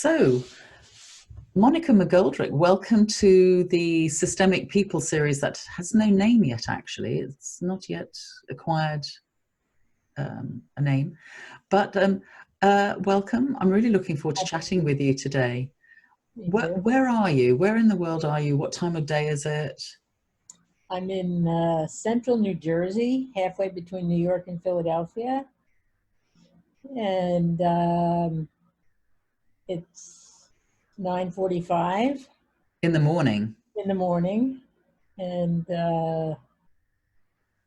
So, Monica McGoldrick, welcome to the Systemic People series that has no name yet, actually. It's not yet acquired a name, but welcome. I'm really looking forward to chatting with you today. Where are you? Where in the world are you? What time of day is it? I'm in central New Jersey, halfway between New York and Philadelphia. And it's 9:45 In the morning. in the morning. And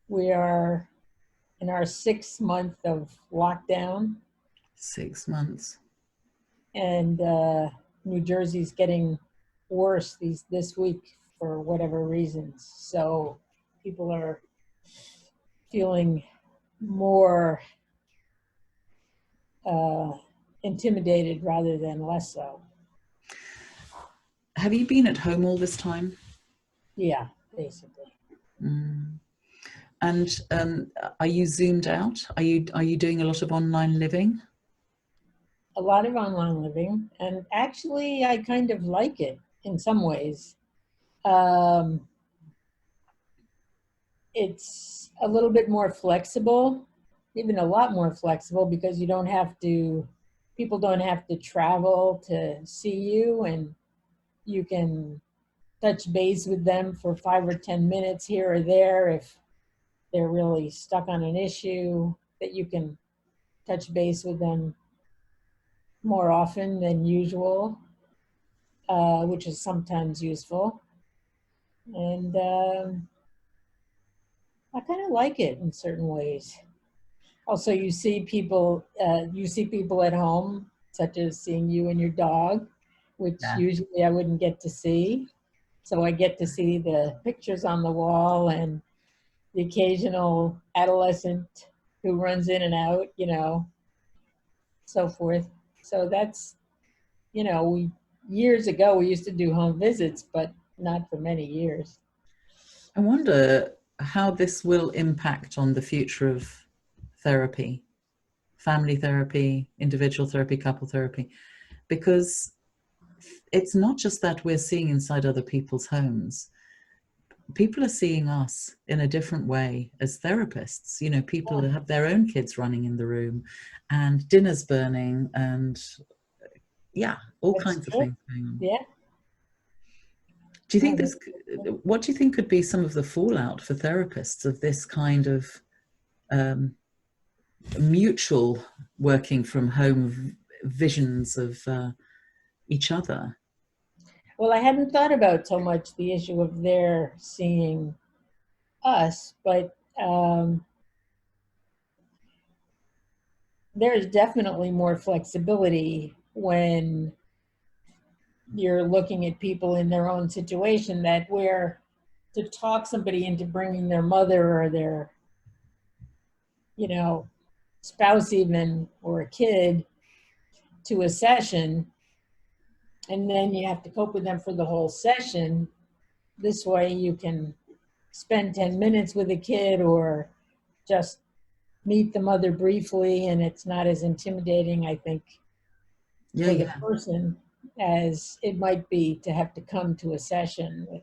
we are in our 6th month of lockdown. 6 months. And New Jersey's getting worse this week for whatever reasons. So people are feeling more intimidated rather than less so. Have you been at home all this time? Yeah, basically. And are you zoomed out? Are you doing a lot of online living? A lot of online living, and actually I kind of like it in some ways. It's a little bit more flexible, even a lot more flexible, because people don't have to travel to see you, and you can touch base with them for 5 or 10 minutes here or there if they're really stuck on an issue, that you can touch base with them more often than usual, which is sometimes useful. And I kind of like it in certain ways. Also, you see people at home, such as seeing you and your dog, which usually I wouldn't get to see. So I get to see the pictures on the wall and the occasional adolescent who runs in and out, so forth. So that's, years ago we used to do home visits, but not for many years. I wonder how this will impact on the future of therapy, family therapy, individual therapy, couple therapy, because it's not just that we're seeing inside other people's homes. People are seeing us in a different way as therapists. People have their own kids running in the room and dinners burning and all kinds of things going on. Yeah. Do you think what do you think could be some of the fallout for therapists of this kind of mutual working from home visions of each other? Well, I hadn't thought about so much the issue of their seeing us, but there's definitely more flexibility when you're looking at people in their own situation, that where to talk somebody into bringing their mother or their, spouse even, or a kid to a session, and then you have to cope with them for the whole session. This way you can spend 10 minutes with a kid or just meet the mother briefly, and it's not as intimidating, I think, for the person as it might be to have to come to a session with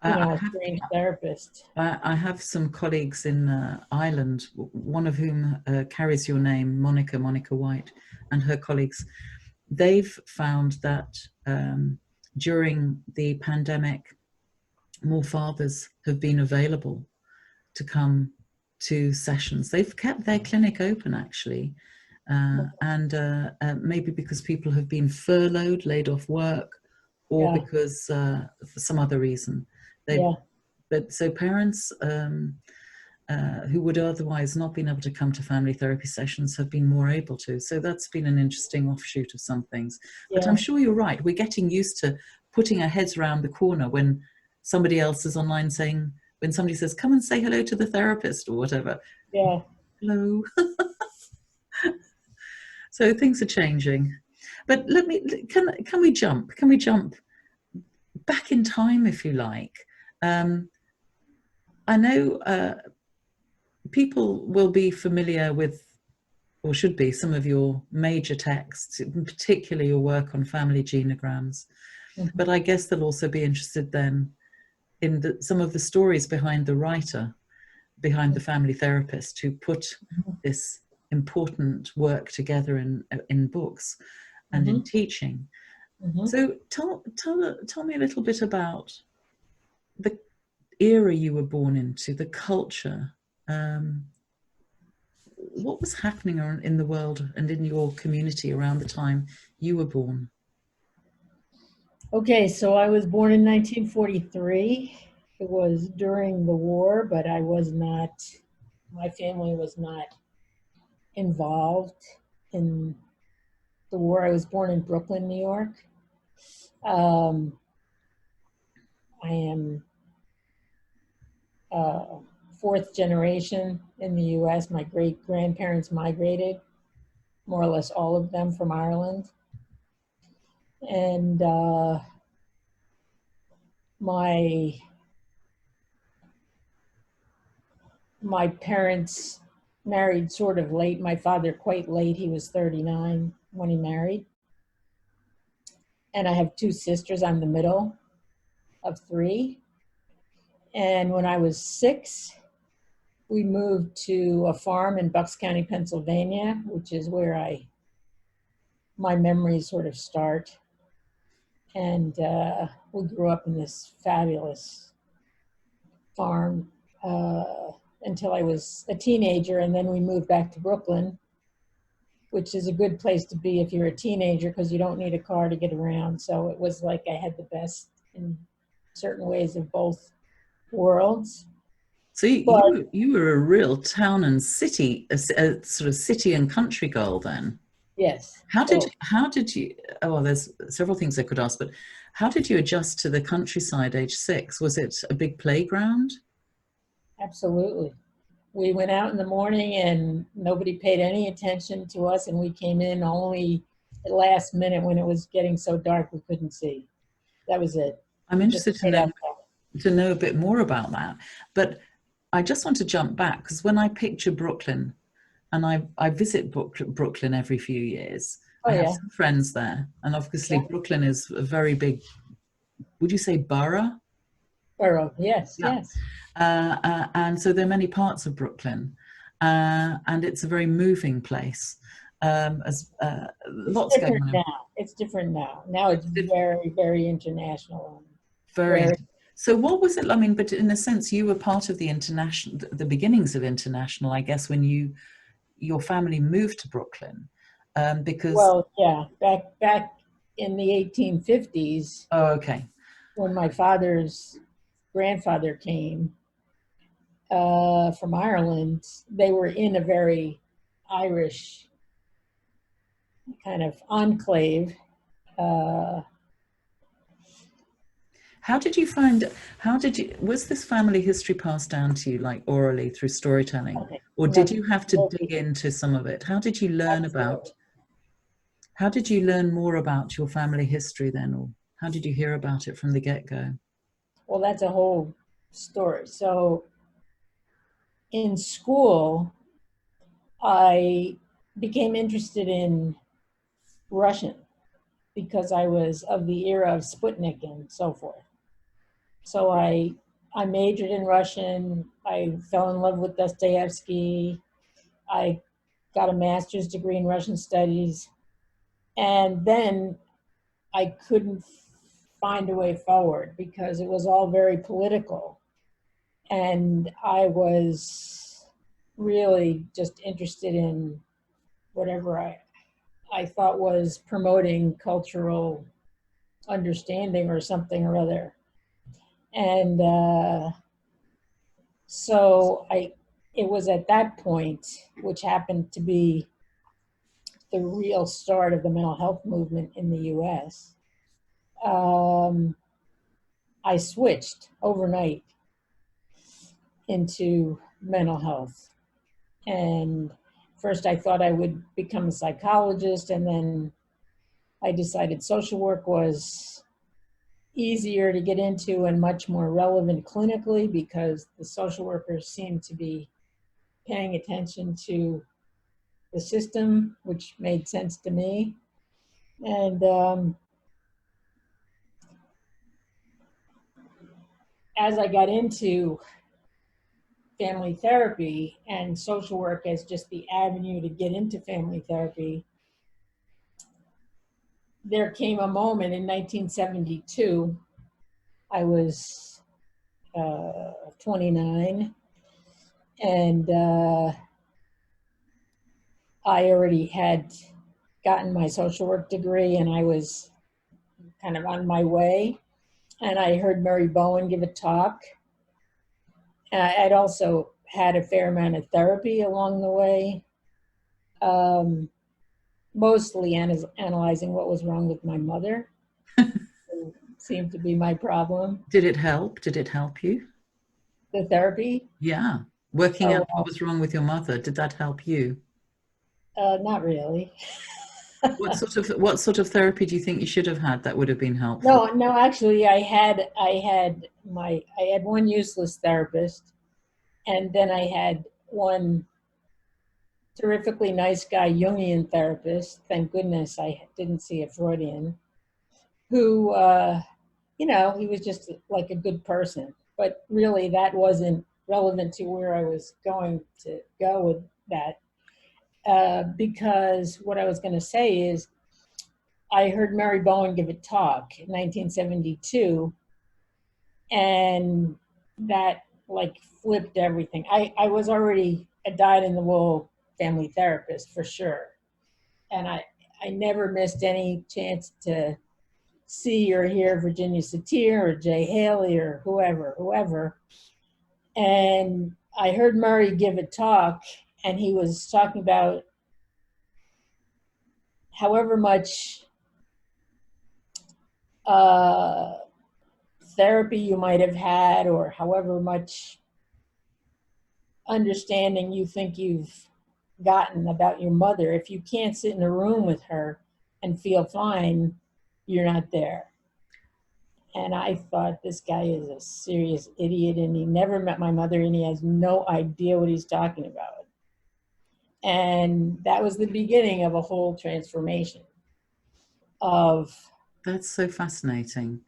a strange therapist. I have some colleagues in Ireland, one of whom carries your name, Monica White, and her colleagues. They've found that during the pandemic, more fathers have been available to come to sessions. They've kept their clinic open, actually, and maybe because people have been furloughed, laid off work, or because for some other reason. But so parents who would otherwise not been able to come to family therapy sessions have been more able to. So that's been an interesting offshoot of some things. But I'm sure you're right. We're getting used to putting our heads around the corner when somebody else is online saying, when somebody says, come and say hello to the therapist or whatever. Yeah. Hello. So things are changing. But can we jump back in time, if you like? I know people will be familiar with or should be, some of your major texts, particularly your work on family genograms. Mhm. But I guess they'll also be interested then in some of the stories behind the writer, behind the family therapist who put this important work together in books and in Mhm. teaching. Mhm. So tell me a little bit about the era you were born into, the culture. What was happening in the world and in your community around the time you were born? Okay, so I was born in 1943. It was during the war, but I was not, my family was not involved in the war. I was born in Brooklyn, New York. Um, I am uh, fourth generation in the US. My great grandparents migrated, more or less all of them from Ireland. And my my parents married sort of late. My father quite late. He was 39 when he married. And I have two sisters. I'm the middle of three. And when I was 6, we moved to a farm in Bucks County, Pennsylvania, which is where my memories sort of start. And we grew up in this fabulous farm until I was a teenager, and then we moved back to Brooklyn, which is a good place to be if you're a teenager because you don't need a car to get around. So it was like I had the best in certain ways of both worlds. So But you were a real town and city, a sort of city and country girl then. yes, How did both. you? Oh, well, there's several things I could ask, but how did you adjust to the countryside age 6? Was it a big playground? Absolutely. We went out in the morning and nobody paid any attention to us, and we came in only at last minute when it was getting so dark we couldn't see. That was it. I'm We just interested stayed outside. to know a bit more about that. But I just want to jump back because when I picture Brooklyn, and I visit Brooklyn every few years, Oh I have yeah, some friends there, and obviously yeah. Brooklyn is a very big. Would you say borough? Borough. Yes, Yeah. yes. And so there are many parts of Brooklyn, and it's a very moving place. As It's lots going different on. now. It's different now. Now it's very, very international. Very. Very. So what was it? I mean, but in a sense, you were part of the international, the beginnings of international, I guess, when your family moved to Brooklyn, because Well, yeah. Back in the 1850s, oh, okay. when my father's grandfather came from Ireland, they were in a very Irish kind of enclave. Uh, How did you find? How did you? Was this family history passed down to you like orally through storytelling, okay, or did nothing. you have to dig into some of it? How did you learn about? Absolutely. How did you learn more about your family history then, or how did you hear about it from the get-go? Well, that's a whole story. So in school, I became interested in Russian because I was of the era of Sputnik and so forth. So I majored in Russian. I fell in love with Dostoevsky. I got a master's degree in Russian studies. And then I couldn't find a way forward because it was all very political. And I was really just interested in whatever I thought was promoting cultural understanding or something or other. And so it was at that point, which happened to be the real start of the mental health movement in the US, um, I switched overnight into mental health. And first I thought I would become a psychologist, and then I decided social work was easier to get into and much more relevant clinically because the social workers seemed to be paying attention to the system, which made sense to me. And as I got into family therapy and social work as just the avenue to get into family therapy, there came a moment in 1972. I was 29, and I already had gotten my social work degree, and I was kind of on my way. And I heard Mary Bowen give a talk. I'd also had a fair amount of therapy along the way, mostly analyzing what was wrong with my mother. It seemed to be my problem. Did it help? Did it help you? The therapy? Yeah. Working Oh, out what was wrong with your mother, did that help you? not really. What sort of therapy do you think you should have had that would have been helpful? No, actually, I had one useless therapist, and then I had one terrifically nice guy, Jungian therapist. Thank goodness I didn't see a Freudian, who, he was just like a good person. But really, that wasn't relevant to where I was going to go with that. Because what I was going to say is, I heard Mary Bowen give a talk in 1972, and that like flipped everything. I was already a dyed-in-the-wool family therapist for sure, and I never missed any chance to see or hear Virginia Satir or Jay Haley or whoever. And I heard Murray give a talk, and he was talking about however much uh, therapy you might have had, or however much understanding you think you've gotten about your mother, if you can't sit in a room with her and feel fine, you're not there. And I thought, this guy is a serious idiot, and he never met my mother, and he has no idea what he's talking about. And that was the beginning of a whole transformation of That's so fascinating.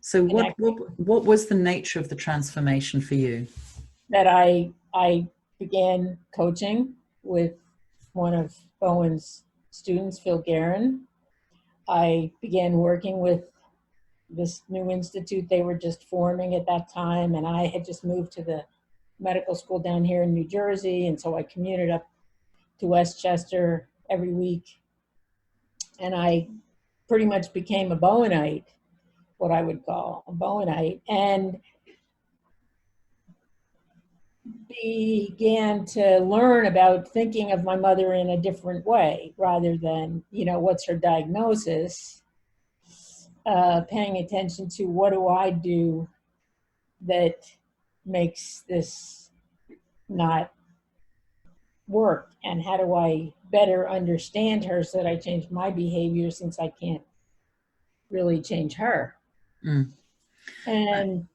So connecting. what was the nature of the transformation for you? That I began coaching with one of Bowen's students, Phil Guerin. I began working with this new institute they were just forming at that time, and I had just moved to the medical school down here in New Jersey, and so I commuted up to Westchester every week, and I pretty much became a Bowenite, what I would call a Bowenite, and began to learn about thinking of my mother in a different way, rather than, what's her diagnosis, paying attention to what do I do that makes this not work, and how do I better understand her so that I change my behavior, since I can't really change her. Mm. And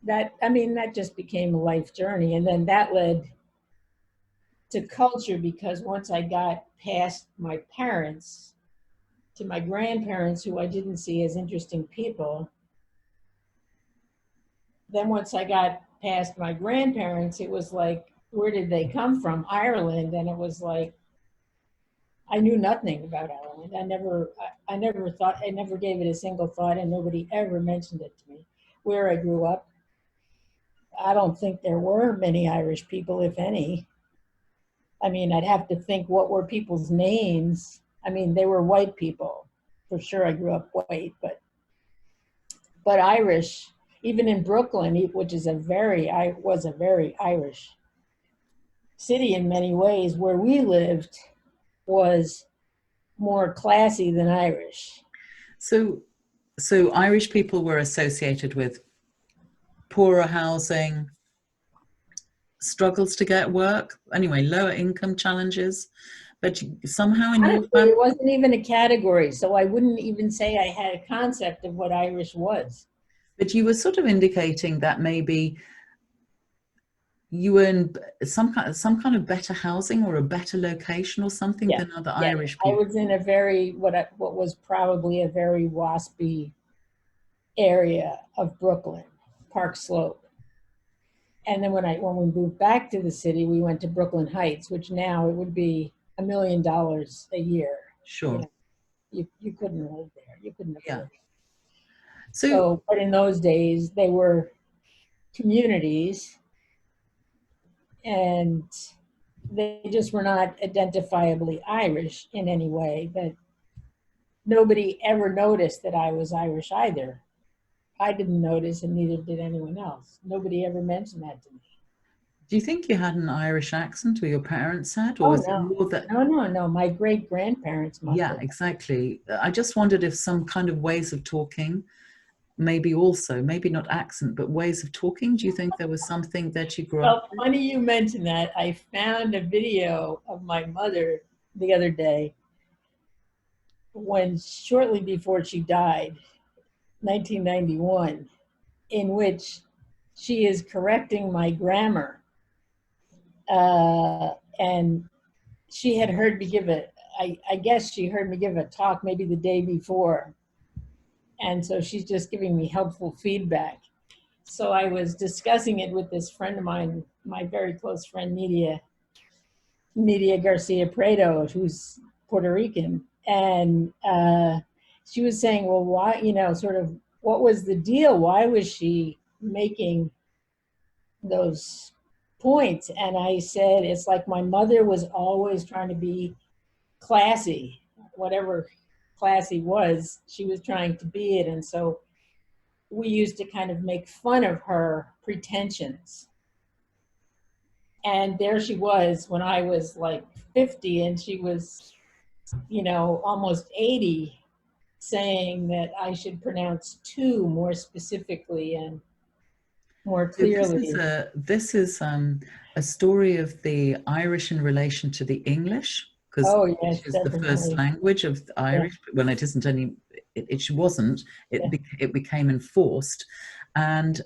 that just became a life journey. And then that led to culture, because once I got past my parents to my grandparents, who I didn't see as interesting people, then once I got past my grandparents, it was like, where did they come from? Ireland. And it was like, I knew nothing about Ireland. I never gave it a single thought, and nobody ever mentioned it to me. Where I grew up, I don't think there were many Irish people, if any. I mean, I'd have to think, what were people's names? I mean, they were white people. For sure, I grew up white, but Irish, even in Brooklyn, which was a very Irish city in many ways, where we lived was more classy than Irish. So Irish people were associated with poorer housing, struggles to get work, anyway, lower income challenges. But somehow in your Honestly, family, it wasn't even a category, so I wouldn't even say I had a concept of what Irish was. but you were sort of indicating that maybe you were in some kind of better housing or a better location or something Yeah, than other yeah. Irish I people? was in a very what was probably a very waspy area of Brooklyn, Park Slope. And then when we moved back to the city, we went to Brooklyn Heights, which now it would be $1 million a year. You Sure. know, you couldn't live there. You couldn't Yeah. afford it. So So, but in those days, they were communities, and they just were not identifiably Irish in any way. That nobody ever noticed that I was Irish either. I didn't notice, and neither did anyone else. Nobody ever mentioned that to me. do you think you had an Irish accent, or your parents had, or Oh was it no, more that? no, no, no. My great grandparents must Yeah, have. exactly. I just wondered if some kind of ways of talking, maybe also, maybe not accent, but ways of talking. Do you think there was something that you grew up Well, with? funny you mentioned that. I found a video of my mother the other day when shortly before she died, 1991, in which she is correcting my grammar. And she had heard me give I guess she heard me give a talk maybe the day before. And so she's just giving me helpful feedback. So I was discussing it with this friend of mine, my very close friend, Nidia Garcia Prado, who's Puerto Rican. And she was saying, well, why, sort of, what was the deal? Why was she making those points? And I said, it's like my mother was always trying to be classy, whatever classy was, she was trying to be it. And so we used to kind of make fun of her pretensions. And there she was when I was like 50 and she was, almost 80, saying that I should pronounce two more specifically and more So this is clearly. a story of the Irish in relation to the English, because Oh, English yes, is the first definitely. language of the Yeah, Irish. Well, it isn't any. It wasn't. yeah. It became enforced, and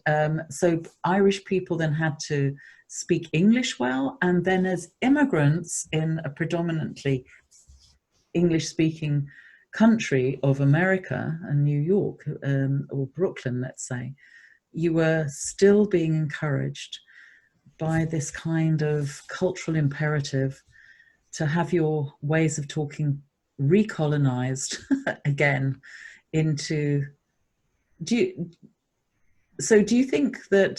so Irish people then had to speak English well, and then as immigrants in a predominantly English-speaking country of America and New York, or Brooklyn, let's say, you were still being encouraged by this kind of cultural imperative to have your ways of talking recolonized again into. Do you, do you think that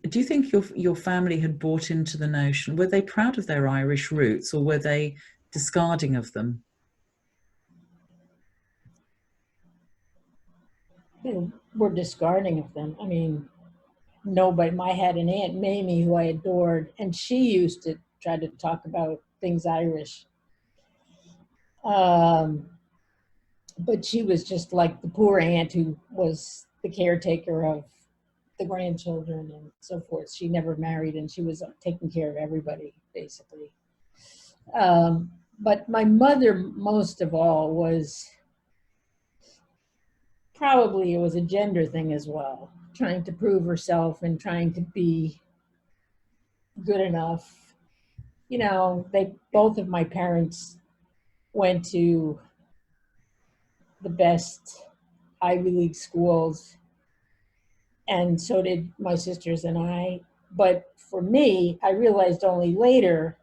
do you think your family had bought into the notion? Were they proud of their Irish roots, or were they discarding of them? They were discarding of them. I mean, nobody. I had an Aunt Mamie who I adored, and she used to try to talk about things Irish. Um, but she was just like the poor aunt who was the caretaker of the grandchildren and so forth. She never married, and she was taking care of everybody basically. But my mother, most of all, was probably, it was a gender thing as well, trying to prove herself and trying to be good enough. They both of my parents went to the best Ivy League schools, and so did my sisters and I. But for me, I realized only later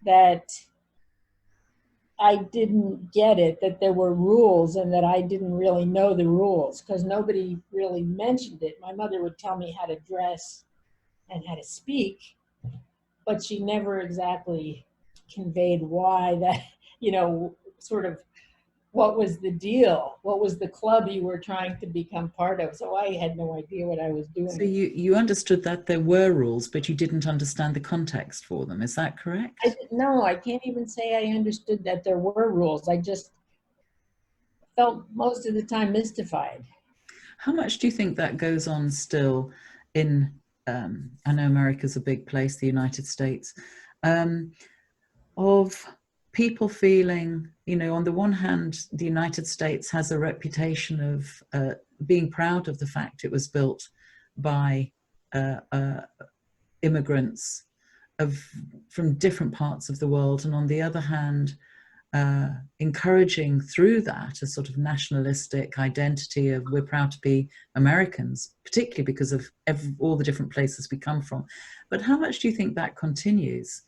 that I didn't get it, that there were rules and that I didn't really know the rules because nobody really mentioned it. My mother would tell me how to dress and how to speak, but she never exactly conveyed why that, sort of what was the deal? What was the club you were trying to become part of? So I had no idea what I was So doing. you understood that there were rules, but you didn't understand the context for them. Is that correct? No, I can't even say I understood that there were rules. I just felt most of the time mystified. How much do you think that goes on still in, I know America's a big place, the United States, um, of people feeling, on the one hand, the United States has a reputation of being proud of the fact it was built by uh, uh, immigrants of from different parts of the world, and on the other hand, encouraging through that a sort of nationalistic identity of we're proud to be Americans, particularly because of all the different places we come from. But how much do you think that continues?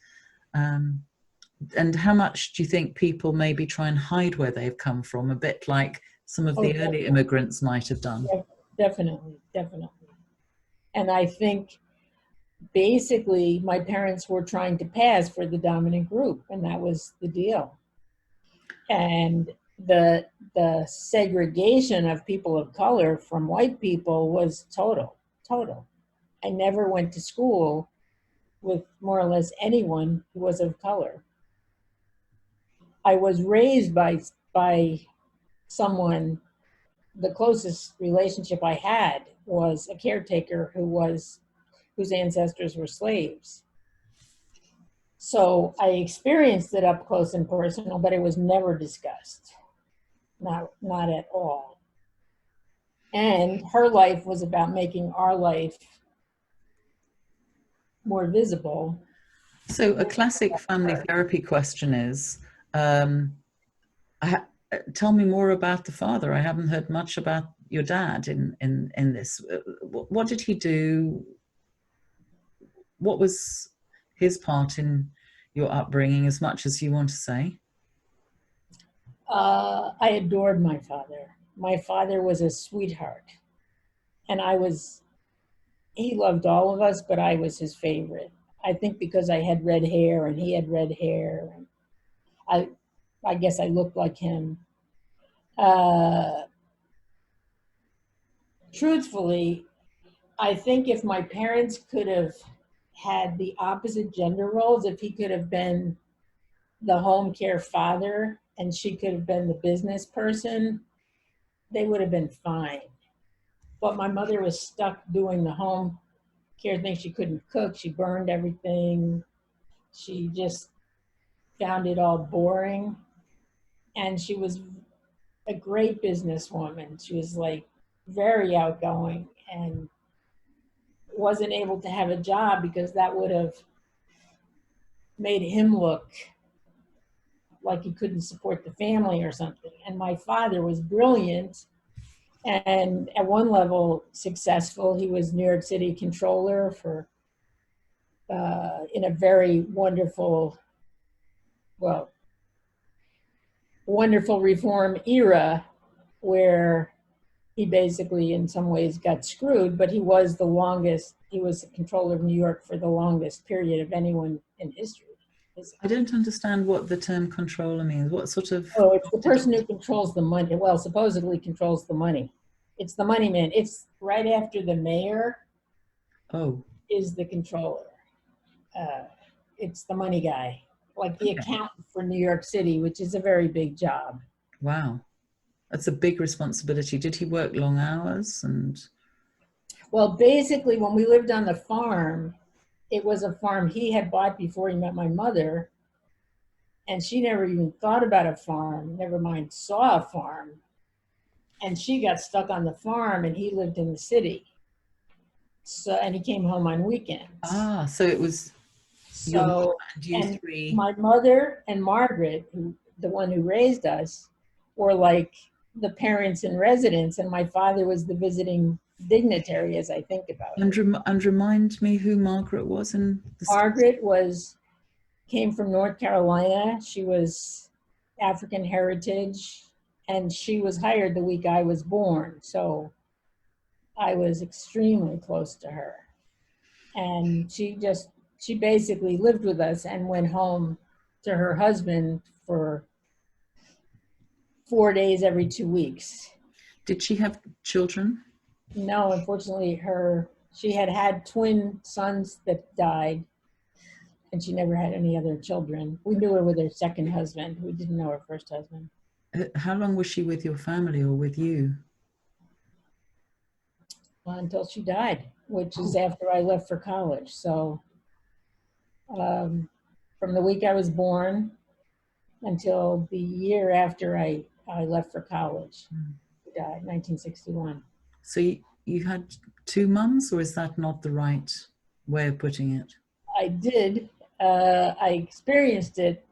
And how much do you think people maybe try and hide where they've come from, a bit like some of the early immigrants might have done? Definitely, definitely. And I think basically my parents were trying to pass for the dominant group, and that was the deal. And the segregation of people of color from white people was total. I never went to school with more or less anyone who was of color. I was raised by someone. The closest relationship I had was a caretaker whose ancestors were slaves. So I experienced it up close and personal, but it was never discussed. Not at all. And her life was about making our life more visible. So a classic family therapy question is, tell me more about the father. I haven't heard much about your dad in this. What did he do? What was his part in your upbringing, as much as you want to say? I adored my father. My father was a sweetheart. And he loved all of us, but I was his favorite. I think because I had red hair and he had red hair. And I guess I looked like him. Truthfully, I think if my parents could have had the opposite gender roles, if he could have been the home care father and she could have been the business person, they would have been fine. But my mother was stuck doing the home care thing. She couldn't cook. She burned everything. She just found it all boring. And she was a great businesswoman. She was like very outgoing and wasn't able to have a job because that would have made him look like he couldn't support the family or something. And my father was brilliant and at one level successful. He was New York City controller for in a very wonderful reform era where he basically in some ways got screwed, but he was the controller of New York for the longest period of anyone in history. I don't understand what the term controller means. What sort of... Oh, it's the person who controls the money. Well, supposedly controls the money. It's the money man. It's right after the mayor is the controller. It's the money guy, like the accountant for New York City, which is a very big job. Wow. That's a big responsibility. Did he work long hours? Well, basically, when we lived on the farm, it was a farm he had bought before he met my mother. And she never even thought about a farm, never mind saw a farm. And she got stuck on the farm and he lived in the city. So, and he came home on weekends. Ah, so it was and three. My mother and Margaret, the one who raised us, were like the parents in residence, and my father was the visiting dignitary, as I think about it. And remind me who Margaret was in the Margaret came from North Carolina. She was African heritage, and she was hired the week I was born. So I was extremely close to her. And she basically lived with us and went home to her husband for 4 days every 2 weeks. Did she have children? No, unfortunately, she had twin sons that died, and she never had any other children. We knew her with her second husband. We didn't know her first husband. How long was she with your family or with you? Until she died, which is after I left for college. So from the week I was born until the year after I left for college. She died, 1961. So you had two mums, or is that not the right way of putting it? I did. I experienced it.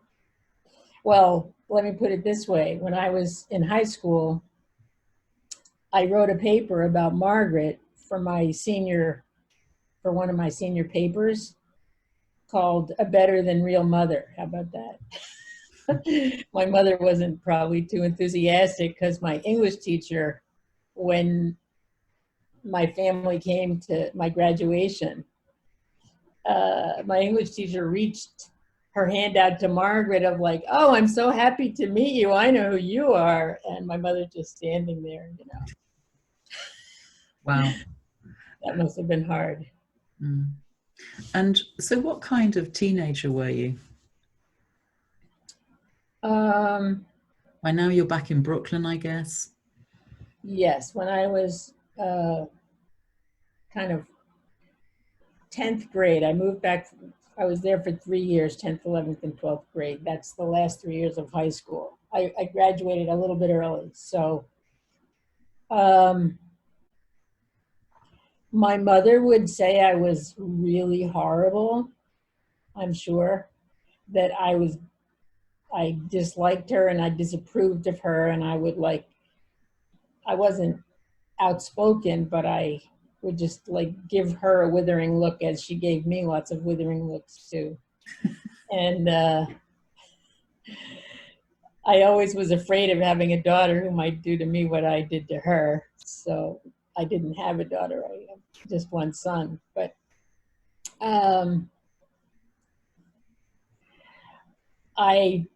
Well, let me put it this way. When I was in high school, I wrote a paper about Margaret for for one of my senior papers called A Better Than Real Mother. How about that? My mother wasn't probably too enthusiastic because my English teacher, when my family came to my graduation, my English teacher reached her hand out to Margaret of like, oh, I'm so happy to meet you. I know who you are. And my mother just standing there, you know. Wow. That must have been hard. Mm. And so what kind of teenager were you? By now you're back in Brooklyn, I guess. Yes, when I was kind of 10th grade, I moved back. I was there for 3 years, 10th, 11th, and 12th grade. That's the last 3 years of high school. I graduated a little bit early. So my mother would say I was really horrible. I'm sure that I disliked her and I disapproved of her, and I wasn't outspoken, but I would just like give her a withering look as she gave me lots of withering looks too. And I always was afraid of having a daughter who might do to me what I did to her. So I didn't have a daughter. I have just one son. But I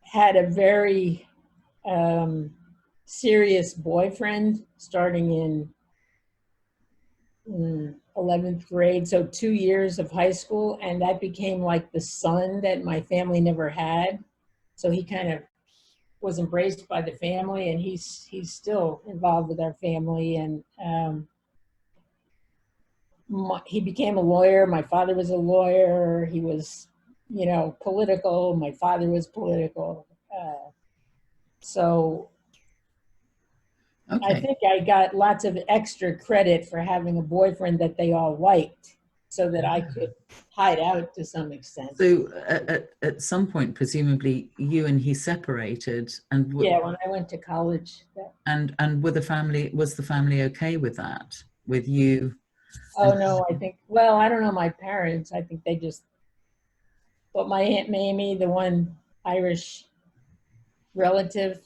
had a very serious boyfriend starting in 11th grade, so 2 years of high school, and that became like the son that my family never had. So he kind of was embraced by the family, and he's still involved with our family. And he became a lawyer. My father was a lawyer. He was, you know, political. My father was political. So Okay. I think I got lots of extra credit for having a boyfriend that they all liked, so that I could hide out to some extent. So at some point, presumably, you and he separated, and yeah, when I went to college. And was the family okay with that? With you? Oh no, I think. Well, I don't know my parents. I think they just. But my Aunt Mamie, the one Irish relative,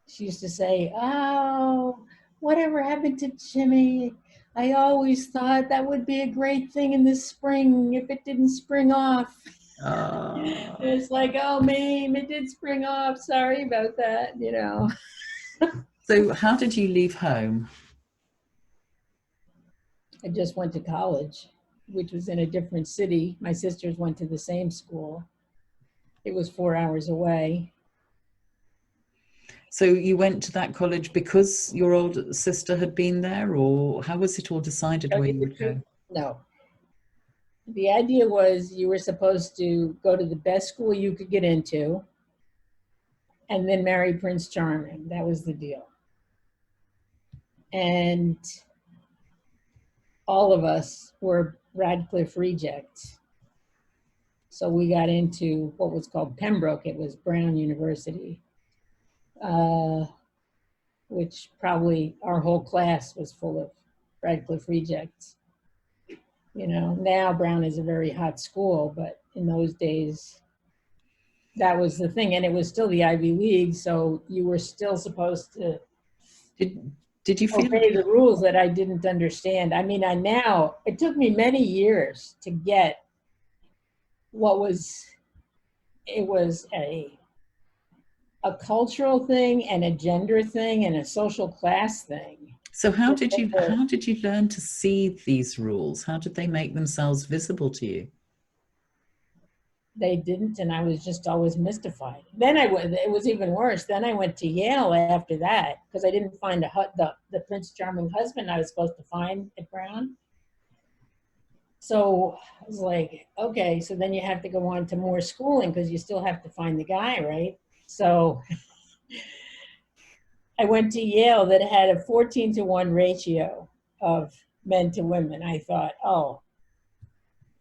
she used to say, "Oh, whatever happened to Jimmy? I always thought that would be a great thing in the spring if it didn't spring off." It's like, oh, Mame, it did spring off. Sorry about that, you know. So how did you leave home? I just went to college, which was in a different city. My sisters went to the same school. It was 4 hours away. So you went to that college because your older sister had been there, or how was it all decided where you would go? No. The idea was you were supposed to go to the best school you could get into and then marry Prince Charming. That was the deal. And all of us were Radcliffe rejects. So we got into what was called Pembroke. It was Brown University, which probably our whole class was full of Radcliffe rejects. You know, now Brown is a very hot school, but in those days, that was the thing. And it was still the Ivy League, so you were still supposed to did you feel obey the rules that I didn't understand. I mean, it took me many years to get it was a cultural thing and a gender thing and a social class thing. So how did you learn to see these rules? How did they make themselves visible to you? They didn't, and I was just always mystified. Then it was even worse. Then I went to Yale after that because I didn't find the Prince Charming husband I was supposed to find at Brown. So I was like, okay, so then you have to go on to more schooling because you still have to find the guy, right? So I went to Yale that had a 14-to-1 ratio of men to women. I thought, oh,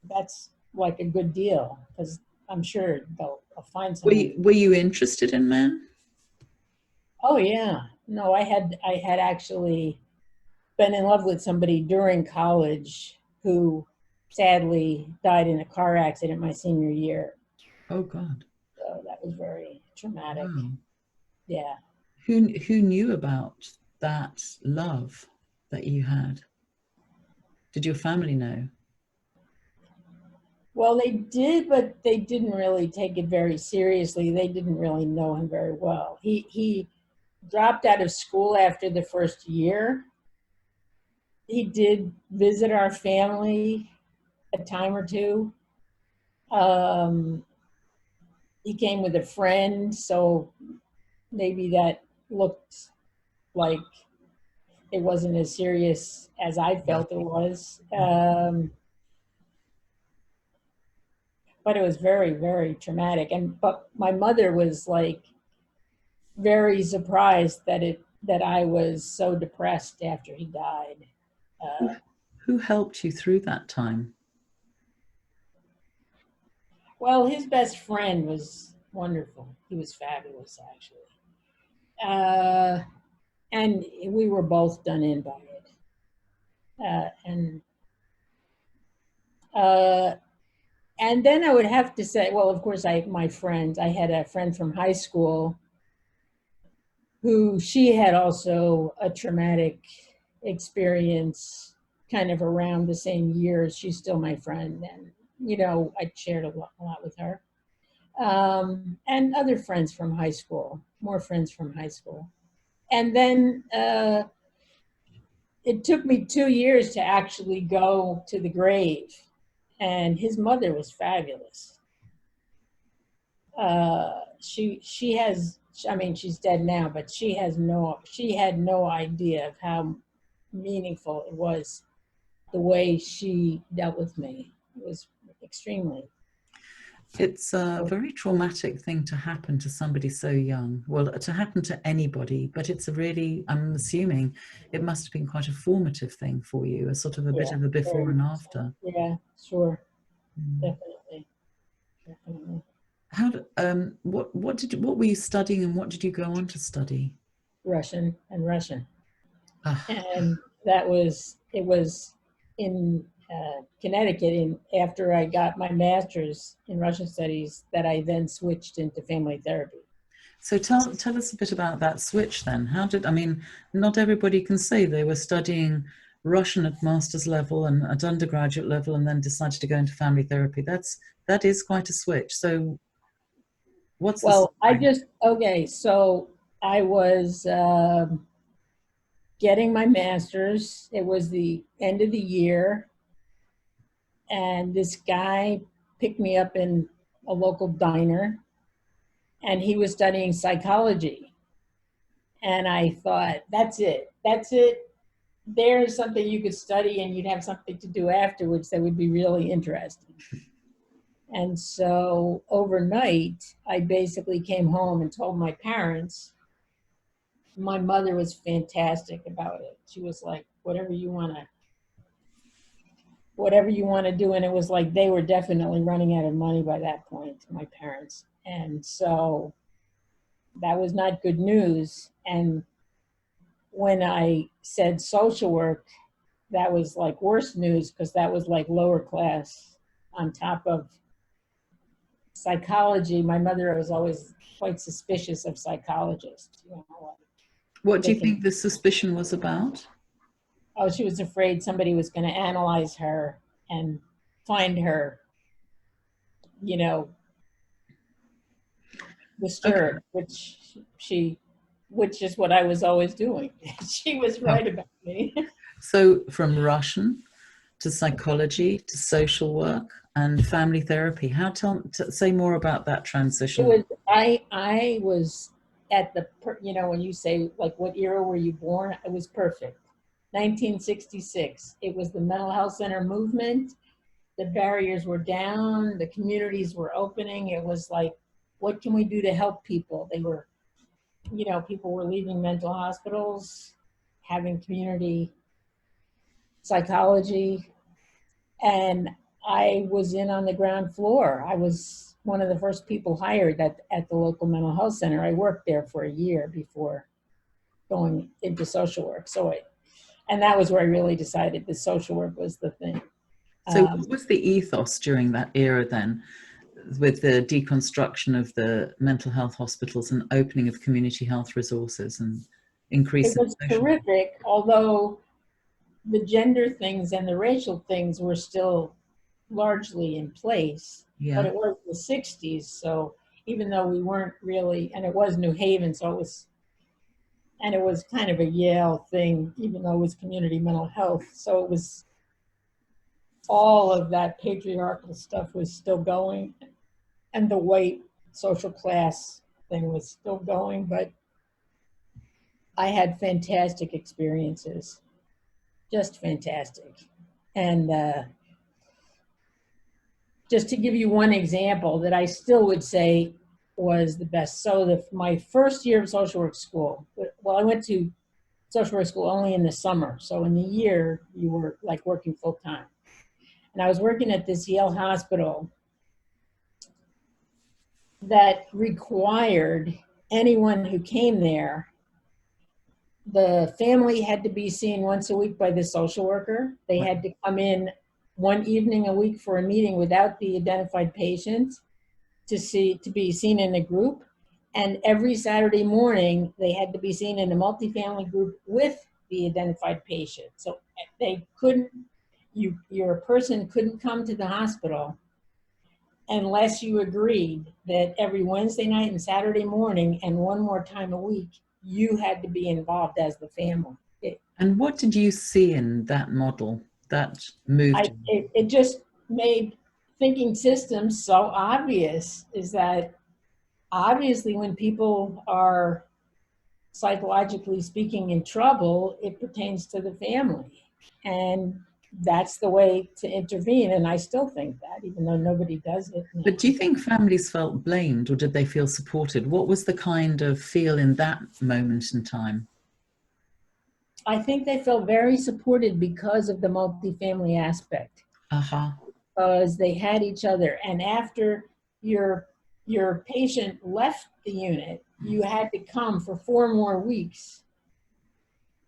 that's like a good deal, because I'm sure I'll find someone. Were you interested in men? Oh yeah, no, I had actually been in love with somebody during college who sadly died in a car accident my senior year. Oh God. So that was very traumatic. Wow. Yeah. Who knew about that love that you had? Did your family know? Well, they did, but they didn't really take it very seriously. They didn't really know him very well. He dropped out of school after the first year. He did visit our family a time or two. Um, he came with a friend, so maybe that looked like it wasn't as serious as I felt it was. But it was very, very traumatic. But my mother was like very surprised that I was so depressed after he died. Who, Uh, who helped you through that time? well, his best friend was wonderful. He was fabulous, actually. Uh, and we were both done in by it. And uh, and then I would have to say, well, of course, I had a friend from high school who she had also a traumatic experience kind of around the same years. She's still my friend, and I shared a lot with her. And other friends from high school, more friends from high school. And then it took me 2 years to actually go to the grave, and his mother was fabulous. She has, I mean, she's dead now, but she had no idea of how meaningful it was the way she dealt with me. It was extremely. It's a very traumatic thing to happen to somebody so young. Well, to happen to anybody, but it's a really, I'm assuming it must have been quite a formative thing for you, a sort of a bit Yeah, of a before very and much so. after. Yeah, sure, Mm. definitely, definitely. What were you studying and what did you go on to study? Russian, Ah, and it was in Connecticut. After I got my master's in Russian studies, that I then switched into family therapy. so tell us a bit about that switch then. I mean, not everybody can say they were studying Russian at master's level and at undergraduate level and then decided to go into family therapy. That is quite a switch. So what's the Well, story? okay, so I was getting my master's. It was the end of the year, and this guy picked me up in a local diner, and he was studying psychology. And I thought, that's it. That's it. There's something you could study, and you'd have something to do afterwards that would be really interesting. And so overnight, I basically came home and told my parents. My mother was fantastic about it. She was like, whatever you want to do. And it was like they were definitely running out of money by that point, my parents. And so that was not good news. And when I said social work, that was like worse news, because that was like lower class on top of psychology. My mother was always quite suspicious of psychologists. What do They you can, think the suspicion was about? oh, she was afraid somebody was going to analyze her and find her, you know, Okay. disturbed, which is what I was always doing. She was Oh, right about me. so from Russian to psychology to social work and family therapy. Say more about that It transition. was I was at when you say like what era were you born? It was perfect. 1966. It was the mental health center movement. The barriers were down. The communities were opening. It was like, what can we do to help people? People were leaving mental hospitals, having community psychology, and I was in on the ground floor. I was one of the first people hired at the local mental health center. I worked there for a year before going into social work. And that was where I really decided that social work was the thing. So what was the ethos during that era then, with the deconstruction of the mental health hospitals and opening of community health resources and increase It was terrific, although the gender things and the racial things were still largely in place. Yeah. But it was the 60s, so even though we weren't really, and it was New Haven, so it was, and it was kind of a Yale thing, even though it was community mental health. So it was, all of that patriarchal stuff was still going, and the white social class thing was still going, but I had fantastic experiences, just fantastic. And just to give you one example that I still would say was the best. So my first year of social work school, well, I went to social work school only in the summer. So in the year, you were like working full time. And I was working at this Yale hospital that required anyone who came there, the family had to be seen once a week by the social worker. They had to come in one evening a week for a meeting without the identified patient to be seen in a group. And every Saturday morning, they had to be seen in a multifamily group with the identified patient. So they couldn't, your person couldn't come to the hospital unless you agreed that every Wednesday night and Saturday morning and one more time a week, you had to be involved as the family. And what did you see in that model that moved? It just made thinking systems so obvious, is that obviously when people are psychologically speaking in trouble, it pertains to the family. And that's the way to intervene. And I still think that, even though nobody does it now. But do you think families felt blamed, or did they feel supported? What was the kind of feel in that moment in time? I think they felt very supported because of the multifamily aspect. Because they had each other. And after your patient left the unit, you had to come for 4 more weeks.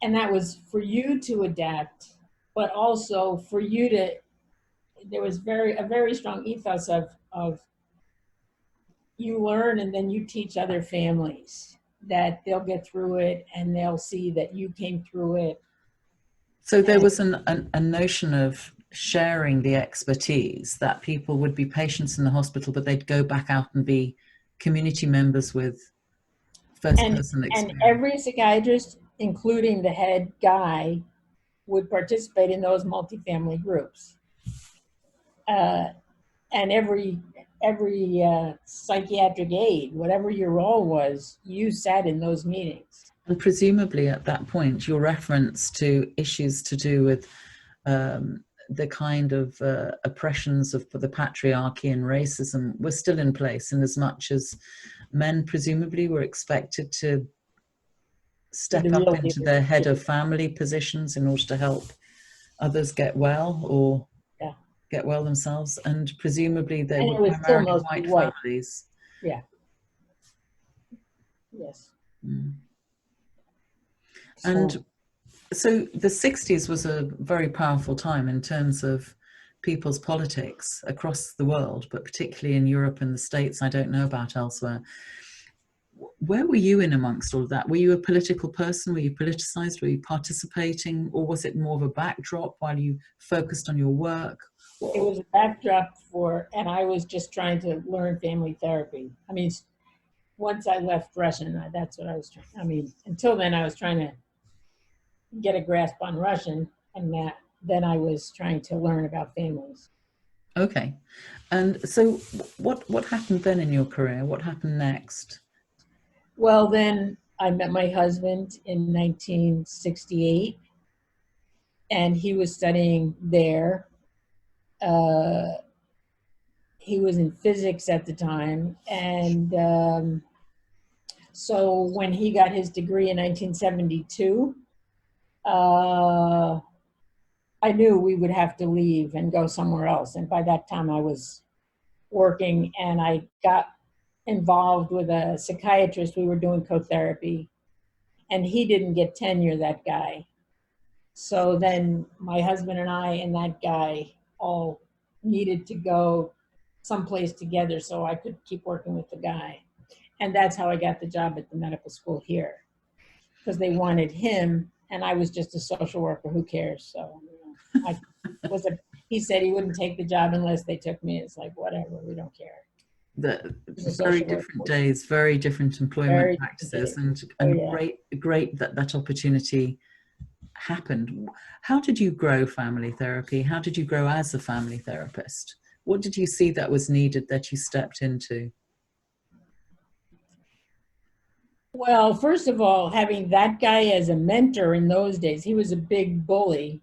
And that was for you to adapt, but also for you to, there was a very strong ethos of you learn and then you teach other families that they'll get through it and they'll see that you came through it. So there was a notion of sharing the expertise, that people would be patients in the hospital, but they'd go back out and be community members with first-person experience. And every psychiatrist, including the head guy, would participate in those multifamily groups. And every psychiatric aide, whatever your role was, you sat in those meetings. And presumably at that point, your reference to issues to do with the kind of oppressions of the patriarchy and racism were still in place, in as much as men presumably were expected to step up into their head of family positions in order to help others get well, or get well themselves, and presumably they were primarily white families. Yeah. Yes. Mm. And so the 60s was a very powerful time in terms of people's politics across the world, but particularly in Europe and the States. I don't know about elsewhere. Where were you in amongst all of that? Were you a political person? Were you politicized? Were you participating? Or was it more of a backdrop while you focused on your work? It was a backdrop and I was just trying to learn family therapy. I mean, once I left Russian, that's what I was trying. I mean, until then I was trying to get a grasp on Russian, and then I was trying to learn about families. Okay. And so what happened then in your career? What happened next? Well, then I met my husband in 1968, and he was studying there. He was in physics at the time, and so when he got his degree in 1972, I knew we would have to leave and go somewhere else. And by that time I was working, and I got involved with a psychiatrist. We were doing co-therapy, and he didn't get tenure, that guy. So then my husband and I and that guy all needed to go someplace together so I could keep working with the guy. And that's how I got the job at the medical school here, because they wanted him, and I was just a social worker. Who cares? So I was a. He said he wouldn't take the job unless they took me. It's like, whatever, we don't care. The He's a very social different worker. days, very different employment Very practices, Oh and yeah. great that that opportunity happened. How did you grow family therapy? How did you grow as a family therapist? What did you see that was needed that you stepped into? Well, first of all, having that guy as a mentor in those days, he was a big bully,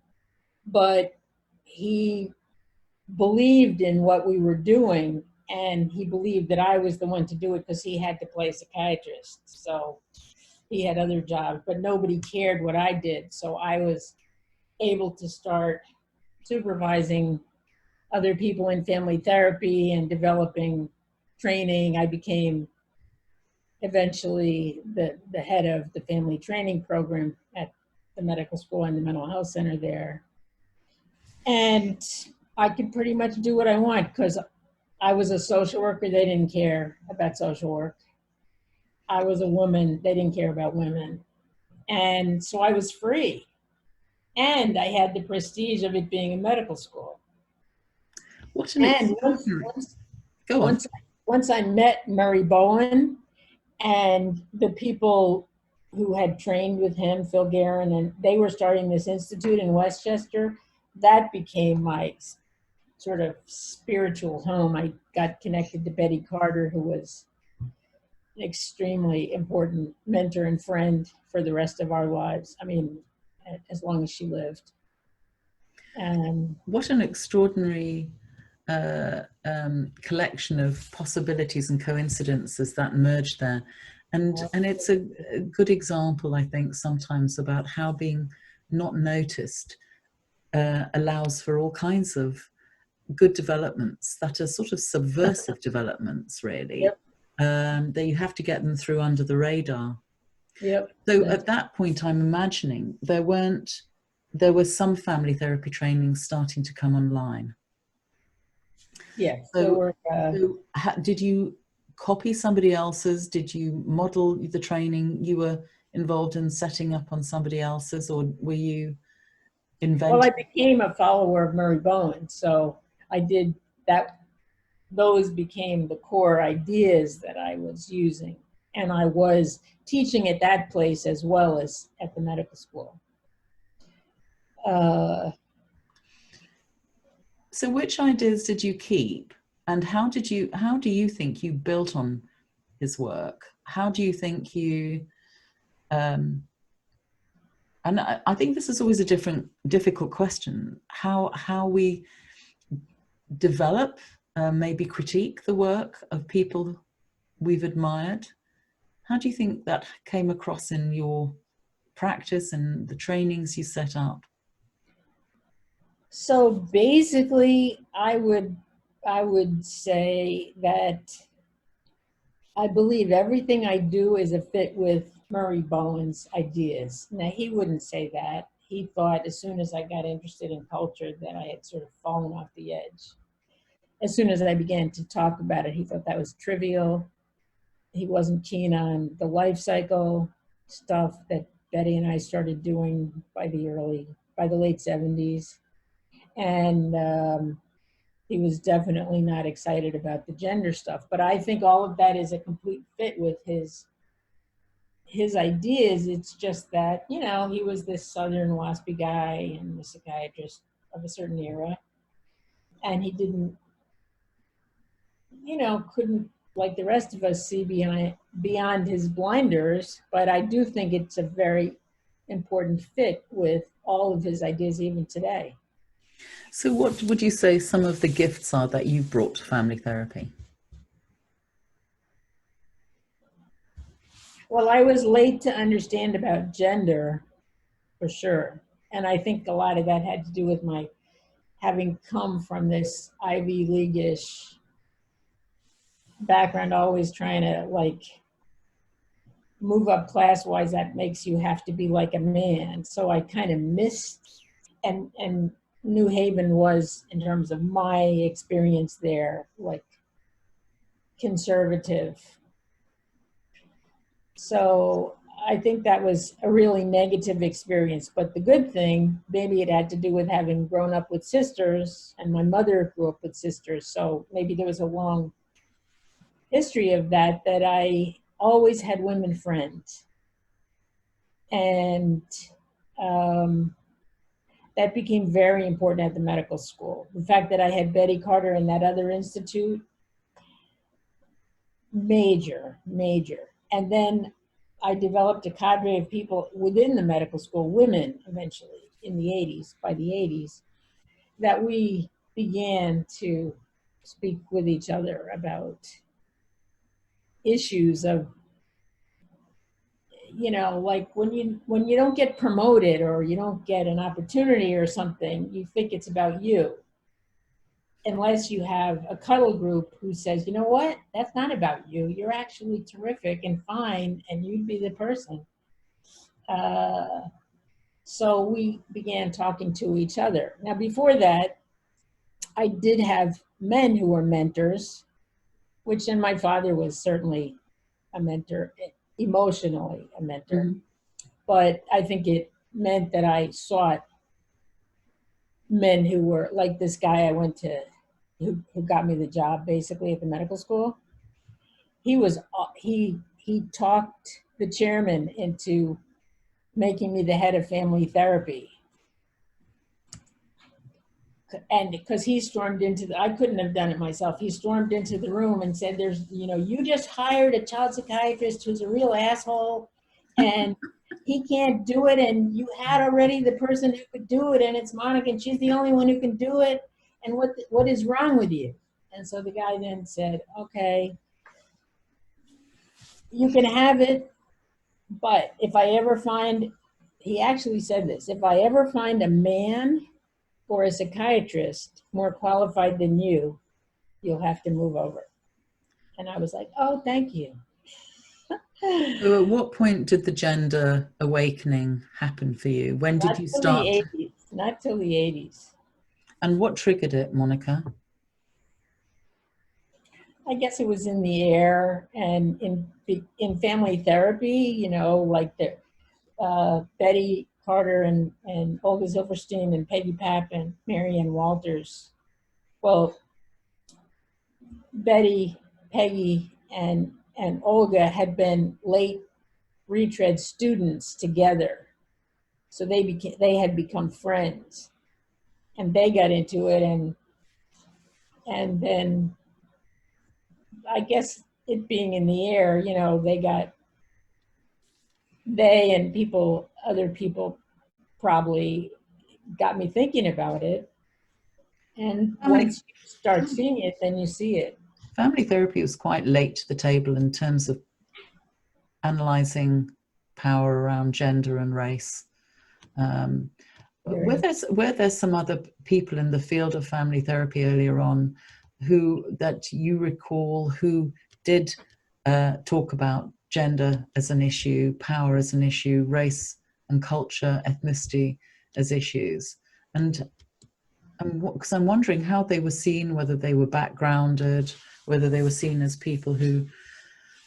but he believed in what we were doing, and he believed that I was the one to do it because he had to play psychiatrist. So he had other jobs, but nobody cared what I did. So I was able to start supervising other people in family therapy and developing training. I became eventually the head of the family training program at the medical school and the mental health center there. And I could pretty much do what I want because I was a social worker. They didn't care about social work. I was a woman. They didn't care about women. And so I was free. And I had the prestige of it being a medical school. What an And extraordinary. Go on. once I met Murray Bowen and the people who had trained with him, Phil Guerin, and they were starting this institute in Westchester, that became my sort of spiritual home. I got connected to Betty Carter, who was an extremely important mentor and friend for the rest of our lives. I mean, as long as she lived. And What an extraordinary collection of possibilities and coincidences that merged there. And it's a good example, I think, sometimes about how being not noticed allows for all kinds of good developments that are sort of subversive developments, really. yep, That you have to get them through under the radar. yep. So at that point, I'm imagining there was some family therapy training starting to come online. Yes, there So, were. did you copy somebody else's? Did you model the training you were involved in setting up on somebody else's, or were you Well, I inventing? became a follower of Murray Bowen, so I did that. Those became the core ideas that I was using, and I was teaching at that place as well as at the medical school. Uh, So, which ideas did you keep, and how do you think you built on his work? How do you think you um, and I think this is always a difficult question. How we develop, maybe critique the work of people we've admired. How do you think that came across in your practice and the trainings you set up? so basically, I would say that I believe everything I do is a fit with Murray Bowen's ideas. Now, he wouldn't say that. He thought as soon as I got interested in culture that I had sort of fallen off the edge. As soon as I began to talk about it, he thought that was trivial. He wasn't keen on the life cycle stuff that Betty and I started doing by the late 70s. And he was definitely not excited about the gender stuff. But I think all of that is a complete fit with his ideas. It's just that, he was this Southern waspy guy and a psychiatrist of a certain era. And he didn't, couldn't, like the rest of us, see beyond his blinders. But I do think it's a very important fit with all of his ideas, even today. So, what would you say some of the gifts are that you brought to family therapy? Well, I was late to understand about gender, for sure. And I think a lot of that had to do with my having come from this Ivy League-ish background, always trying to like move up class-wise. That makes you have to be like a man. So I kind of missed, and New Haven was, in terms of my experience there, like conservative. So I think that was a really negative experience. But the good thing, maybe it had to do with having grown up with sisters, and my mother grew up with sisters. So maybe there was a long history of that, that I always had women friends. And that became very important at the medical school. The fact that I had Betty Carter and that other institute, major. And then I developed a cadre of people within the medical school, women eventually, in the 80s, by the 80s, that we began to speak with each other about issues of, you know, like when you don't get promoted or you don't get an opportunity or something, you think it's about you. Unless you have a cuddle group who says, you know what, that's not about you. You're actually terrific and fine, and you'd be the person. So we began talking to each other. Now, before that, I did have men who were mentors, which then my father was certainly a mentor, emotionally a mentor. Mm-hmm. But I think it meant that I sought men who were like this guy I went to, who got me the job basically at the medical school. He talked the chairman into making me the head of family therapy. And because he stormed into I couldn't have done it myself. He stormed into the room and said, you just hired a child psychiatrist who's a real asshole, and he can't do it, and you had already the person who could do it, and it's Monica, and she's the only one who can do it, and what is wrong with you? And so the guy then said, okay, you can have it, but if I ever find, he actually said this, if I ever find a man or a psychiatrist more qualified than you, you'll have to move over. And I was like, oh, thank you. So at what point did the gender awakening happen for you? When did you start? Not till the 80s. And what triggered it, Monica? I guess it was in the air, and in family therapy, like Betty Carter and Olga Silverstein and Peggy Papp and Marianne Walters. Well, Betty, Peggy, and Olga had been late retread students together. So they had become friends, and they got into it, and then I guess it being in the air, they and other people probably got me thinking about it. And once you start seeing it, then you see it. Family therapy was quite late to the table in terms of analyzing power around gender and race. Were there some other people in the field of family therapy earlier on that you recall who did talk about gender as an issue, power as an issue, race and culture, ethnicity as issues? And because I'm wondering how they were seen, whether they were backgrounded, whether they were seen as people who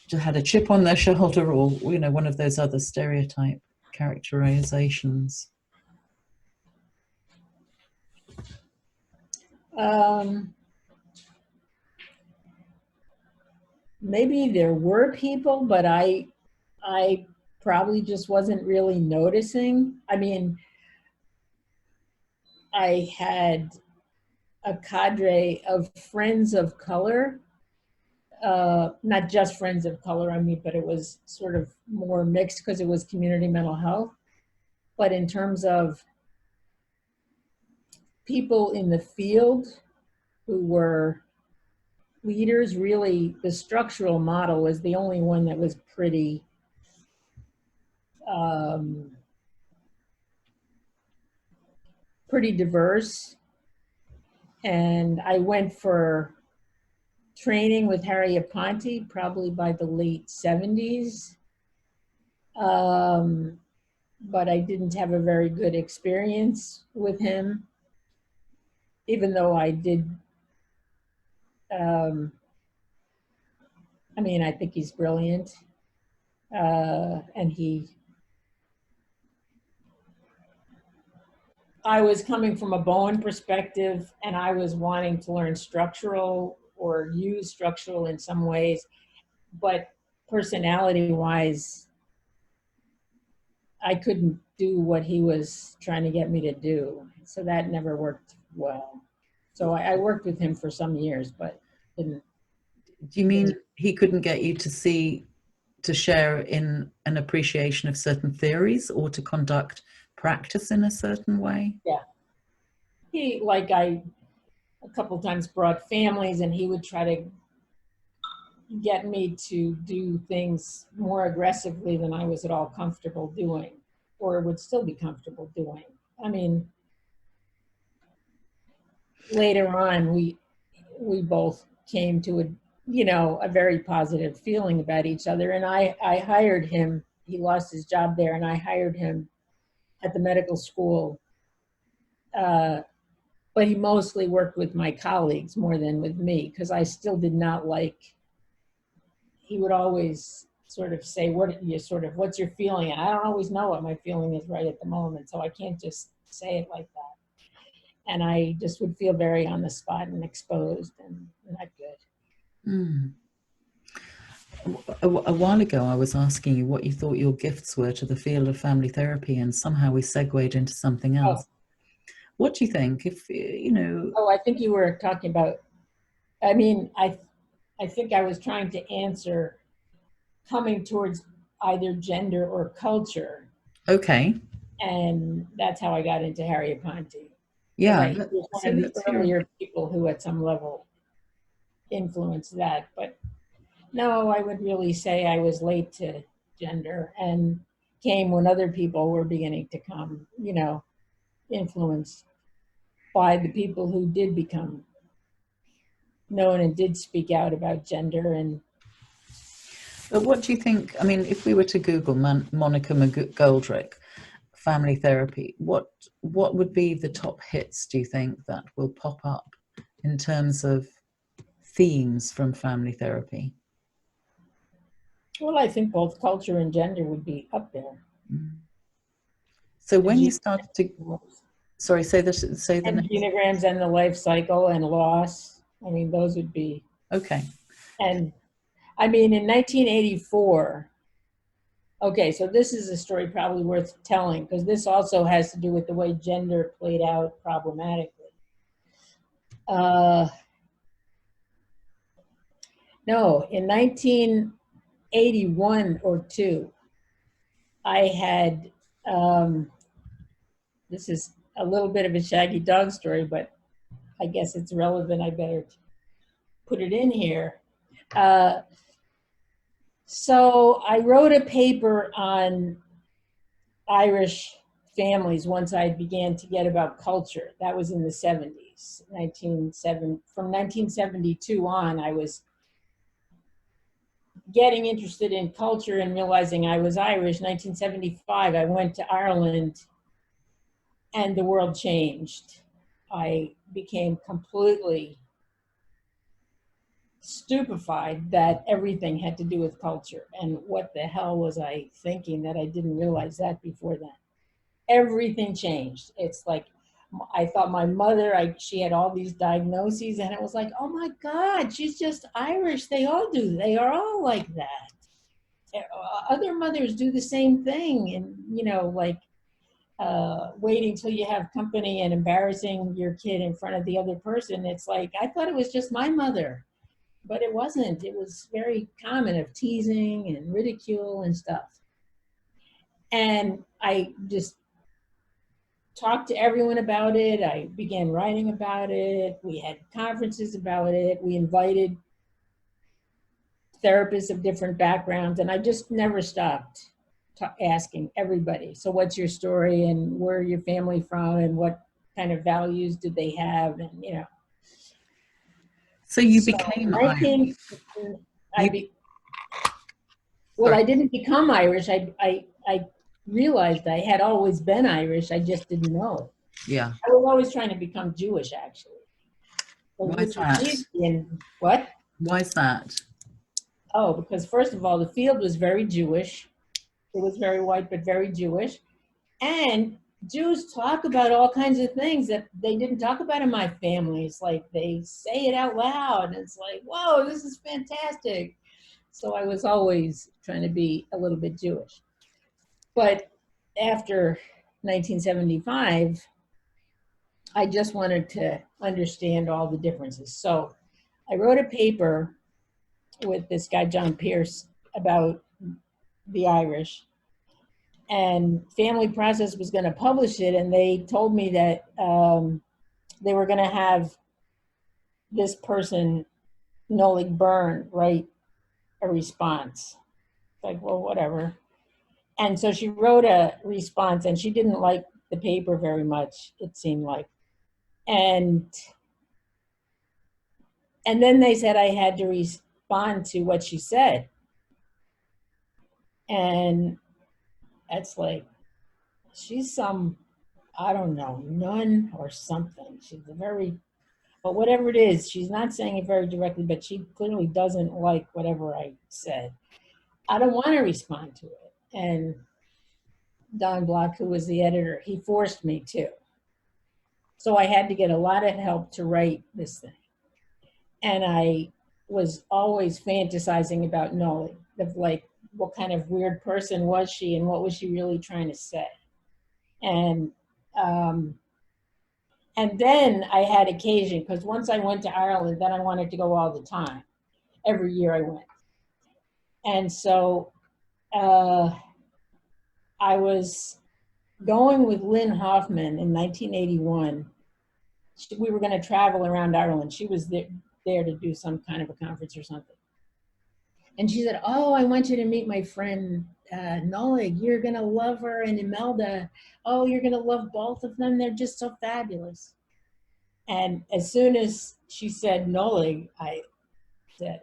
just had a chip on their shoulder, or one of those other stereotype characterizations. Maybe there were people, but I probably just wasn't really noticing. I mean, I had a cadre of friends of color, not just friends of color, but it was sort of more mixed because it was community mental health. But in terms of people in the field who were leaders, really the structural model was the only one that was pretty pretty diverse. And I went for training with Harry Aponte probably by the late 70s. But I didn't have a very good experience with him, even though I did. Um, I mean, I think he's brilliant. And I was coming from a Bowen perspective, and I was wanting to learn structural or use structural in some ways, but personality wise, I couldn't do what he was trying to get me to do. So that never worked well. So I worked with him for some years, but didn't. Do you mean he couldn't get you to share in an appreciation of certain theories or to conduct practice in a certain way? Yeah. I a couple times brought families, and he would try to get me to do things more aggressively than I was at all comfortable doing, or would still be comfortable doing. I mean, later on, we both came to a very positive feeling about each other, and I hired him. He lost his job there, and I hired him at the medical school. But he mostly worked with my colleagues more than with me, because I still did not like. He would always sort of say, what's your feeling? And I don't always know what my feeling is right at the moment, so I can't just say it like that. And I just would feel very on the spot and exposed and not good. Mm. A while ago, I was asking you what you thought your gifts were to the field of family therapy, and somehow we segued into something else. Oh. What do you think? If you know? Oh, I think you were talking about. I mean, I think I was trying to answer coming towards either gender or culture, Okay. and that's how I got into Harry Aponte. Yeah. He was one So of the let's hear. earlier people who, at some level, influenced that. But no, I would really say I was late to gender and came when other people were beginning to come. Influenced by the people who did become known and did speak out about gender. And But what do you think? I mean, if we were to Google Monica McGoldrick family therapy, what would be the top hits, do you think, that will pop up in terms of themes from family therapy? well, I think both culture and gender would be up there. So when you started to, sorry, say the and next. genograms and the life cycle and loss. I mean, those would be. Okay. And I mean, in 1984, okay, so this is a story probably worth telling, because this also has to do with the way gender played out problematically. No, in 1981 or 2, I had, this is a little bit of a shaggy dog story, but I guess it's relevant. I better put it in here. So I wrote a paper on Irish families once I began to get about culture. That was in the 70s, from 1972 on, I was getting interested in culture and realizing I was Irish. 1975, I went to Ireland and the world changed. I became completely stupefied that everything had to do with culture. And what the hell was I thinking that I didn't realize that before then? Everything changed. It's like, I thought my mother, she had all these diagnoses, and it was like, oh my God, she's just Irish. They all do. They are all like that. Other mothers do the same thing. And, waiting till you have company and embarrassing your kid in front of the other person. It's like, I thought it was just my mother, but it wasn't. It was very common, of teasing and ridicule and stuff. And I just talked to everyone about it. I began writing about it. We had conferences about it. We invited therapists of different backgrounds, and I just never stopped asking everybody, so what's your story, and where are your family from, and what kind of values did they have, and you know. So you So became when I Irish. came, well, Sorry. I didn't become Irish. I realized I had always been Irish. I just didn't know. Yeah. I was always trying to become Jewish, actually. Why is Which was that? easy. And what? Why is that? Oh, because first of all, the field was very Jewish. It was very white, but very Jewish. And Jews talk about all kinds of things that they didn't talk about in my family. It's like they say it out loud. And it's like, whoa, this is fantastic. So I was always trying to be a little bit Jewish. But after 1975, I just wanted to understand all the differences. So I wrote a paper with this guy, John Pierce, about the Irish. And Family Process was going to publish it, and they told me that they were going to have this person, Nolig Byrne, write a response. Like, well, whatever. And so she wrote a response, and she didn't like the paper very much, it seemed like. And then they said I had to respond to what she said. And that's like, she's some, I don't know, nun or something. She's a very, but whatever it is, she's not saying it very directly, but she clearly doesn't like whatever I said. I don't want to respond to it. And Don Block, who was the editor, he forced me to. So I had to get a lot of help to write this thing. And I was always fantasizing about Noli, of like, what kind of weird person was she and what was she really trying to say? And then I had occasion, because once I went to Ireland, then I wanted to go all the time. Every year I went. And so I was going with Lynn Hoffman in 1981. We were going to travel around Ireland. She was there to do some kind of a conference or something. And she said, oh, I want you to meet my friend Nolig. You're going to love her. And Imelda, oh, you're going to love both of them. They're just so fabulous. And as soon as she said Nolig, I said,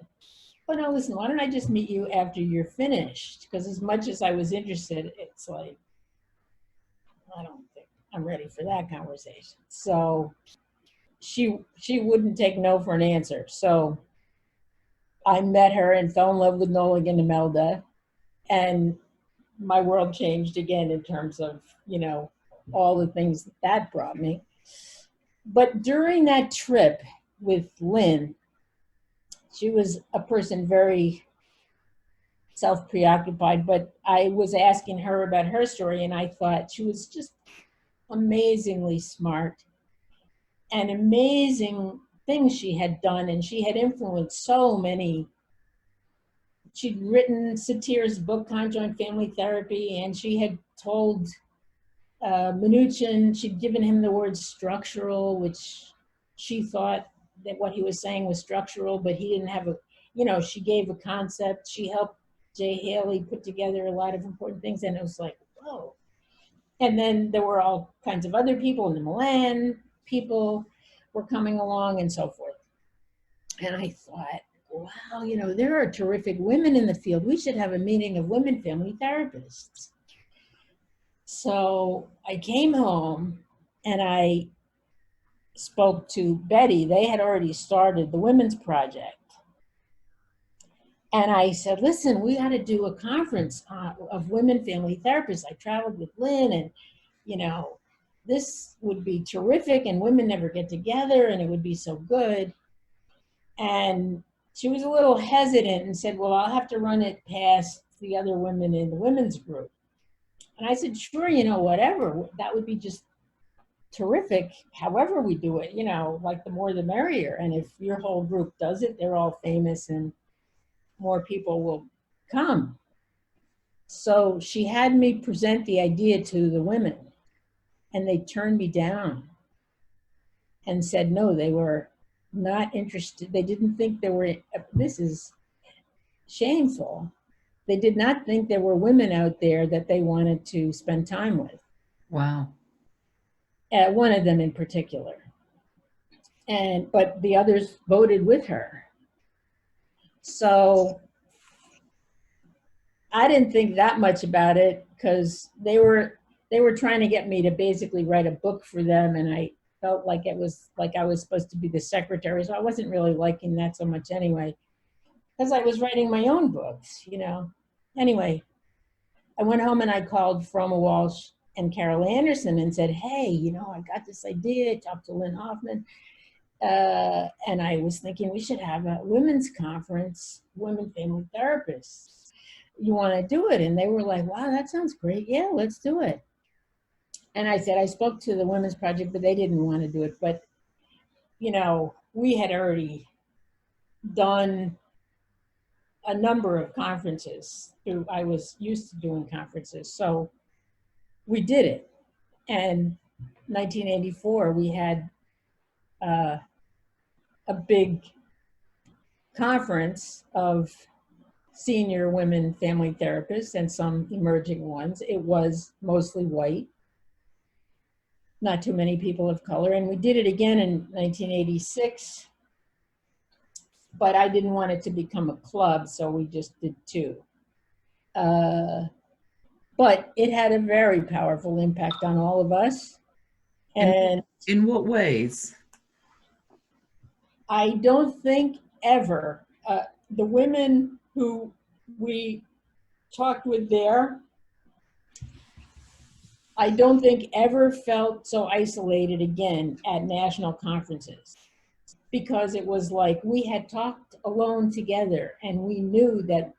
well, no, listen, why don't I just meet you after you're finished? Because as much as I was interested, it's like, I don't think I'm ready for that conversation. So she wouldn't take no for an answer. So I met her and fell in love with Nolig and Imelda. And my world changed again in terms of, you know, all the things that brought me. But during that trip with Lynn, she was a person very self-preoccupied, but I was asking her about her story, and I thought she was just amazingly smart and amazing things she had done, and she had influenced so many. She'd written Satir's book, Conjoint Family Therapy, and she had told Mnuchin, she'd given him the word structural, which she thought that what he was saying was structural, but he didn't have a, you know, she gave a concept. She helped Jay Haley put together a lot of important things, and it was like, whoa. And then there were all kinds of other people, and the Milan people were coming along and so forth. And I thought, wow, you know, there are terrific women in the field. We should have a meeting of women family therapists. So I came home and I spoke to Betty. They had already started the Women's Project. And I said, listen, we got to do a conference of women family therapists. I traveled with Lynn, and, you know, this would be terrific, and women never get together, and it would be so good. And she was a little hesitant and said, well, I'll have to run it past the other women in the women's group. And I said, sure, you know, whatever. That would be just terrific. However we do it, you know, like the more the merrier. And if your whole group does it, they're all famous and more people will come. So she had me present the idea to the women, and they turned me down and said no, they were not interested. They didn't think there were, this is shameful. They did not think there were women out there that they wanted to spend time with. Wow. one of them in particular. But the others voted with her. So I didn't think that much about it because they were trying to get me to basically write a book for them, and I felt like it was like I was supposed to be the secretary, so I wasn't really liking that so much anyway, because I was writing my own books, you know. Anyway, I went home and I called Froma Walsh and Carol Anderson and said, hey, you know, I got this idea. I talked to Lynn Hoffman. And I was thinking we should have a women's conference, women family therapists. You want to do it? And they were like, wow, that sounds great. Yeah, let's do it. And I said, I spoke to the Women's Project, but they didn't want to do it. But, you know, we had already done a number of conferences. I was used to doing conferences. So we did it. And 1984, we had a big conference of senior women family therapists and some emerging ones. It was mostly white, not too many people of color. And we did it again in 1986, but I didn't want it to become a club, so we just did two. But it had a very powerful impact on all of us. And in what ways? I don't think ever, the women who we talked with there, I don't think ever felt so isolated again at national conferences, because it was like we had talked alone together and we knew that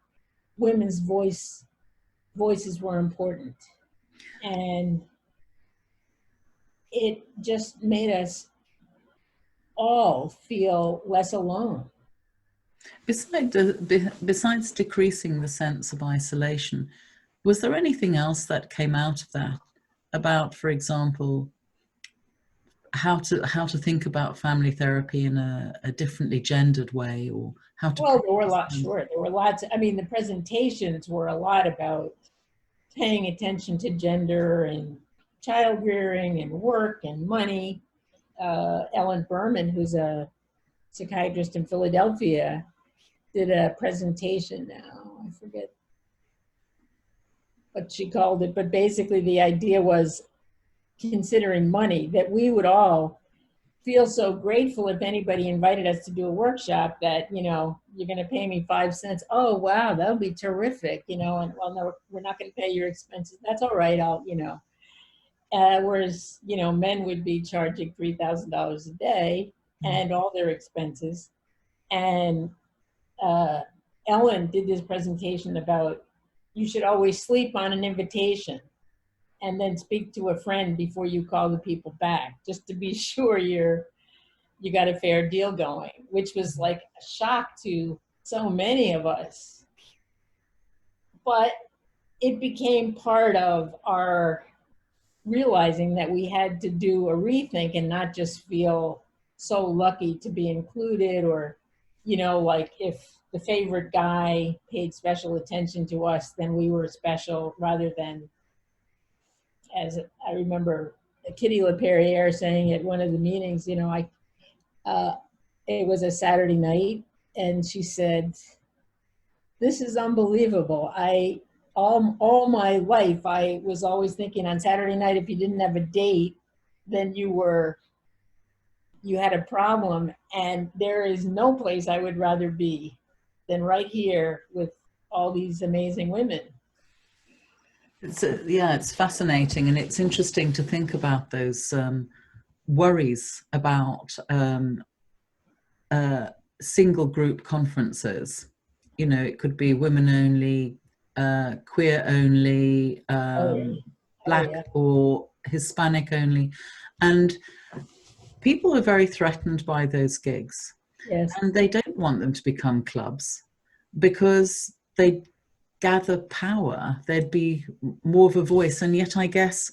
women's voices were important. And it just made us all feel less alone. Besides decreasing the sense of isolation, was there anything else that came out of that about, for example, how to think about family therapy in a differently gendered way, or how to? Well, there were lots. I mean, the presentations were a lot about paying attention to gender and child rearing and work and money. Ellen Berman, who's a psychiatrist in Philadelphia, did a presentation now. I forget what she called it, but basically the idea was, considering money, that we would all feel so grateful if anybody invited us to do a workshop that, you know, you're going to pay me 5 cents. Oh, wow, that'll be terrific. You know, and well, no, we're not going to pay your expenses. That's all right. I'll, you know, whereas, you know, men would be charging $3,000 a day and all their expenses. And Ellen did this presentation about you should always sleep on an invitation and then speak to a friend before you call the people back, just to be sure you got a fair deal going, which was like a shock to so many of us. But it became part of our realizing that we had to do a rethink and not just feel so lucky to be included, or, you know, like if the favorite guy paid special attention to us, then we were special, rather than, as I remember Kitty LaPerriere saying at one of the meetings, you know, it was a Saturday night, and she said, this is unbelievable. All my life, I was always thinking on Saturday night, if you didn't have a date, then you had a problem. And there is no place I would rather be than right here with all these amazing women. It's fascinating, and it's interesting to think about those worries about single group conferences. You know, it could be women only, queer only, Black or Hispanic only. And people are very threatened by those gigs. Yes. And they don't want them to become clubs because they gather power. There'd be more of a voice. And yet I guess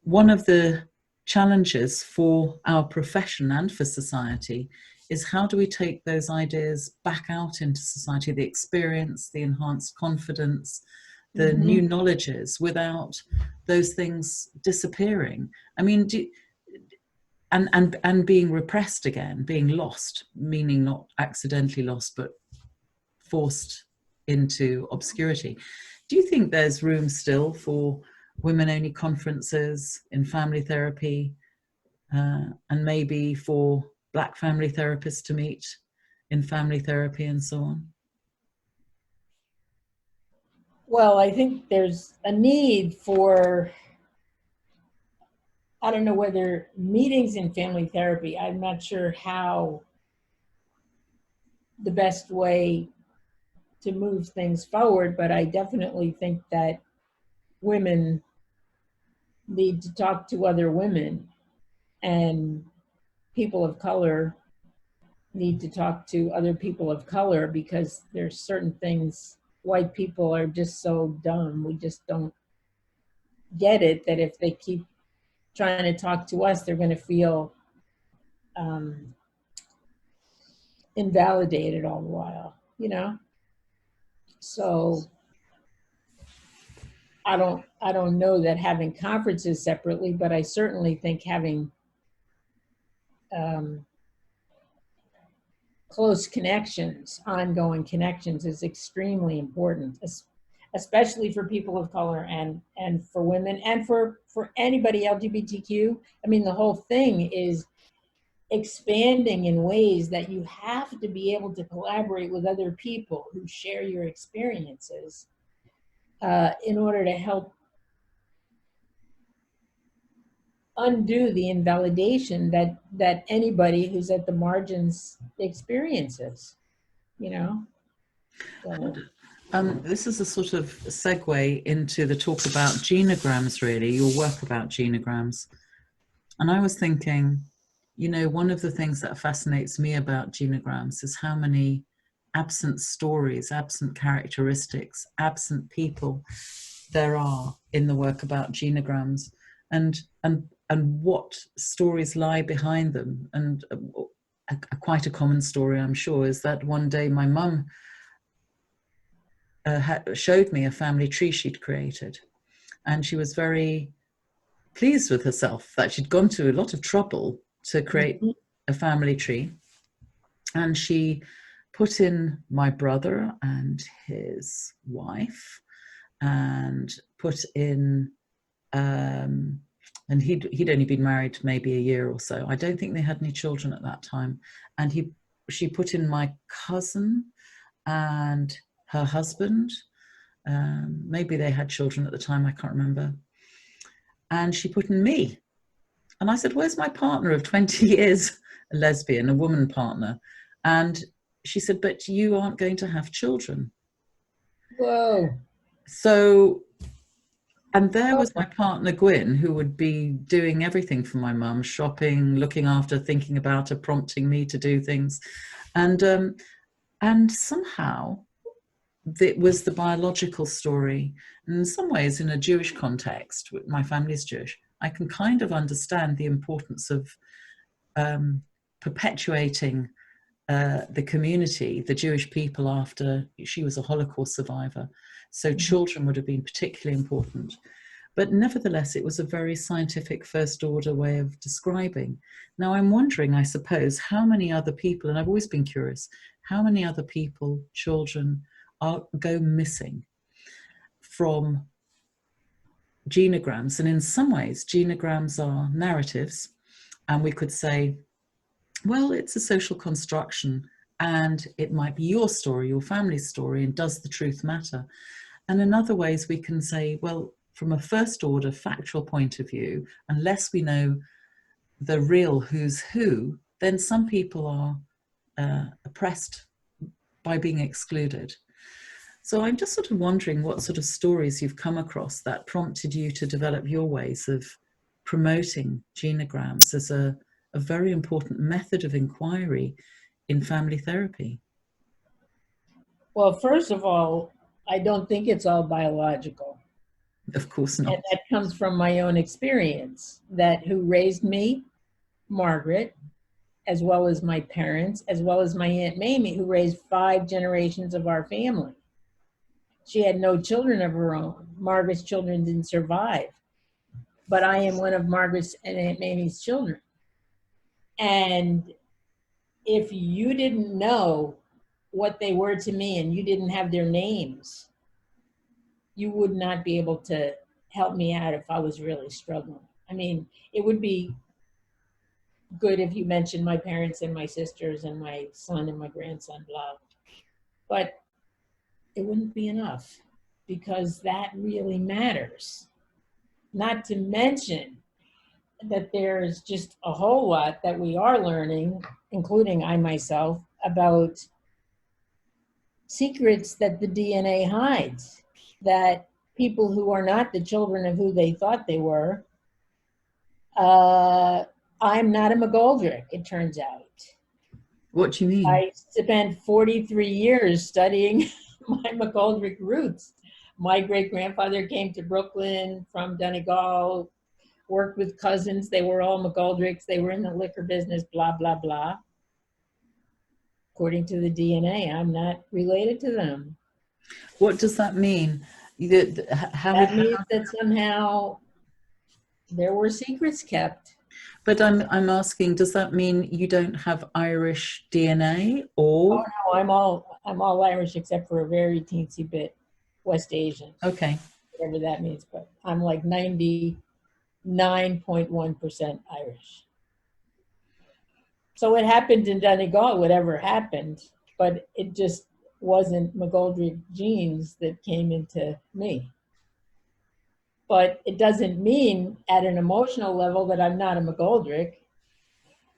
one of the challenges for our profession and for society is, how do we take those ideas back out into society, the experience, the enhanced confidence, the new knowledges, without those things disappearing? I mean, and being repressed again, being lost, meaning not accidentally lost, but forced into obscurity. Do you think there's room still for women-only conferences in family therapy, and maybe for Black family therapists to meet in family therapy and so on? Well, I think there's a need for, I don't know whether meetings in family therapy, I'm not sure how the best way to move things forward, but I definitely think that women need to talk to other women, and people of color need to talk to other people of color, because there's certain things white people are just so dumb. We just don't get it, that if they keep trying to talk to us, they're going to feel invalidated all the while, you know? So I don't know that having conferences separately, but I certainly think having close connections, ongoing connections, is extremely important, especially for people of color, and for women, and for anybody LGBTQ. I mean, the whole thing is expanding in ways that you have to be able to collaborate with other people who share your experiences in order to help undo the invalidation that anybody who's at the margins experiences, you know? So. This is a sort of segue into the talk about genograms, really, your work about genograms. And I was thinking, you know, one of the things that fascinates me about genograms is how many absent stories, absent characteristics, absent people there are in the work about genograms, and what stories lie behind them. And quite a common story, I'm sure, is that one day my mum showed me a family tree she'd created, and she was very pleased with herself that she'd gone to a lot of trouble to create a family tree. And she put in my brother and his wife, and put in and he'd only been married maybe a year or so. I don't think they had any children at that time. And she put in my cousin and her husband. Maybe they had children at the time, I can't remember. And she put in me. And I said, where's my partner of 20 years, a lesbian, a woman partner? And she said, but you aren't going to have children. Whoa. So, and there was my partner, Gwyn, who would be doing everything for my mum, shopping, looking after, thinking about her, prompting me to do things. And somehow it was the biological story. And in some ways, in a Jewish context, my family's Jewish, I can kind of understand the importance of perpetuating the community, the Jewish people, after she was a Holocaust survivor. So children would have been particularly important. But nevertheless, it was a very scientific first order way of describing. Now I'm wondering, I suppose, how many other people, and I've always been curious, how many other people, children, go missing from genograms. And in some ways, genograms are narratives. And we could say, well, it's a social construction, and it might be your story, your family's story, and does the truth matter? And in other ways, we can say, well, from a first order factual point of view, unless we know the real who's who, then some people are oppressed by being excluded. So I'm just sort of wondering what sort of stories you've come across that prompted you to develop your ways of promoting genograms as a very important method of inquiry in family therapy. Well, first of all, I don't think it's all biological. Of course not. And that comes from my own experience, that who raised me, Margaret, as well as my parents, as well as my Aunt Mamie, who raised 5 generations of our family. She had no children of her own. Margaret's children didn't survive. But I am one of Margaret's and Aunt Mamie's children. And if you didn't know what they were to me and you didn't have their names, you would not be able to help me out if I was really struggling. I mean, it would be good if you mentioned my parents and my sisters and my son and my grandson, blah. But it wouldn't be enough, because that really matters. Not to mention that there's just a whole lot that we are learning, including I myself, about secrets that the DNA hides, that people who are not the children of who they thought they were. I'm not a McGoldrick, it turns out. What do you mean? I spent 43 years studying my McGoldrick roots. My great-grandfather came to Brooklyn from Donegal, worked with cousins. They were all McGoldricks. They were in the liquor business, blah, blah, blah. According to the DNA, I'm not related to them. What does that mean? That means that somehow there were secrets kept. But I'm asking, does that mean you don't have Irish DNA, or? Oh no, I'm all Irish except for a very teensy bit West Asian. Okay. Whatever that means, but I'm like 99.1% Irish. So it happened in Donegal, whatever happened, but it just wasn't McGoldrick genes that came into me. But it doesn't mean at an emotional level that I'm not a McGoldrick.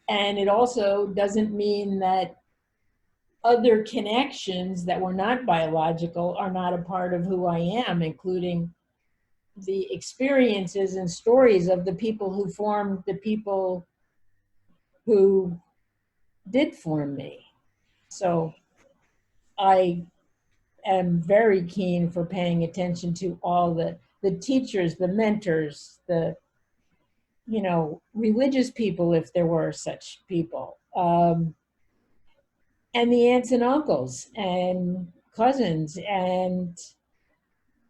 And it also doesn't mean that other connections that were not biological are not a part of who I am, including the experiences and stories of the people who formed the people who did form me. So I am very keen for paying attention to all the teachers, the mentors, the, you know, religious people, if there were such people, and the aunts and uncles and cousins and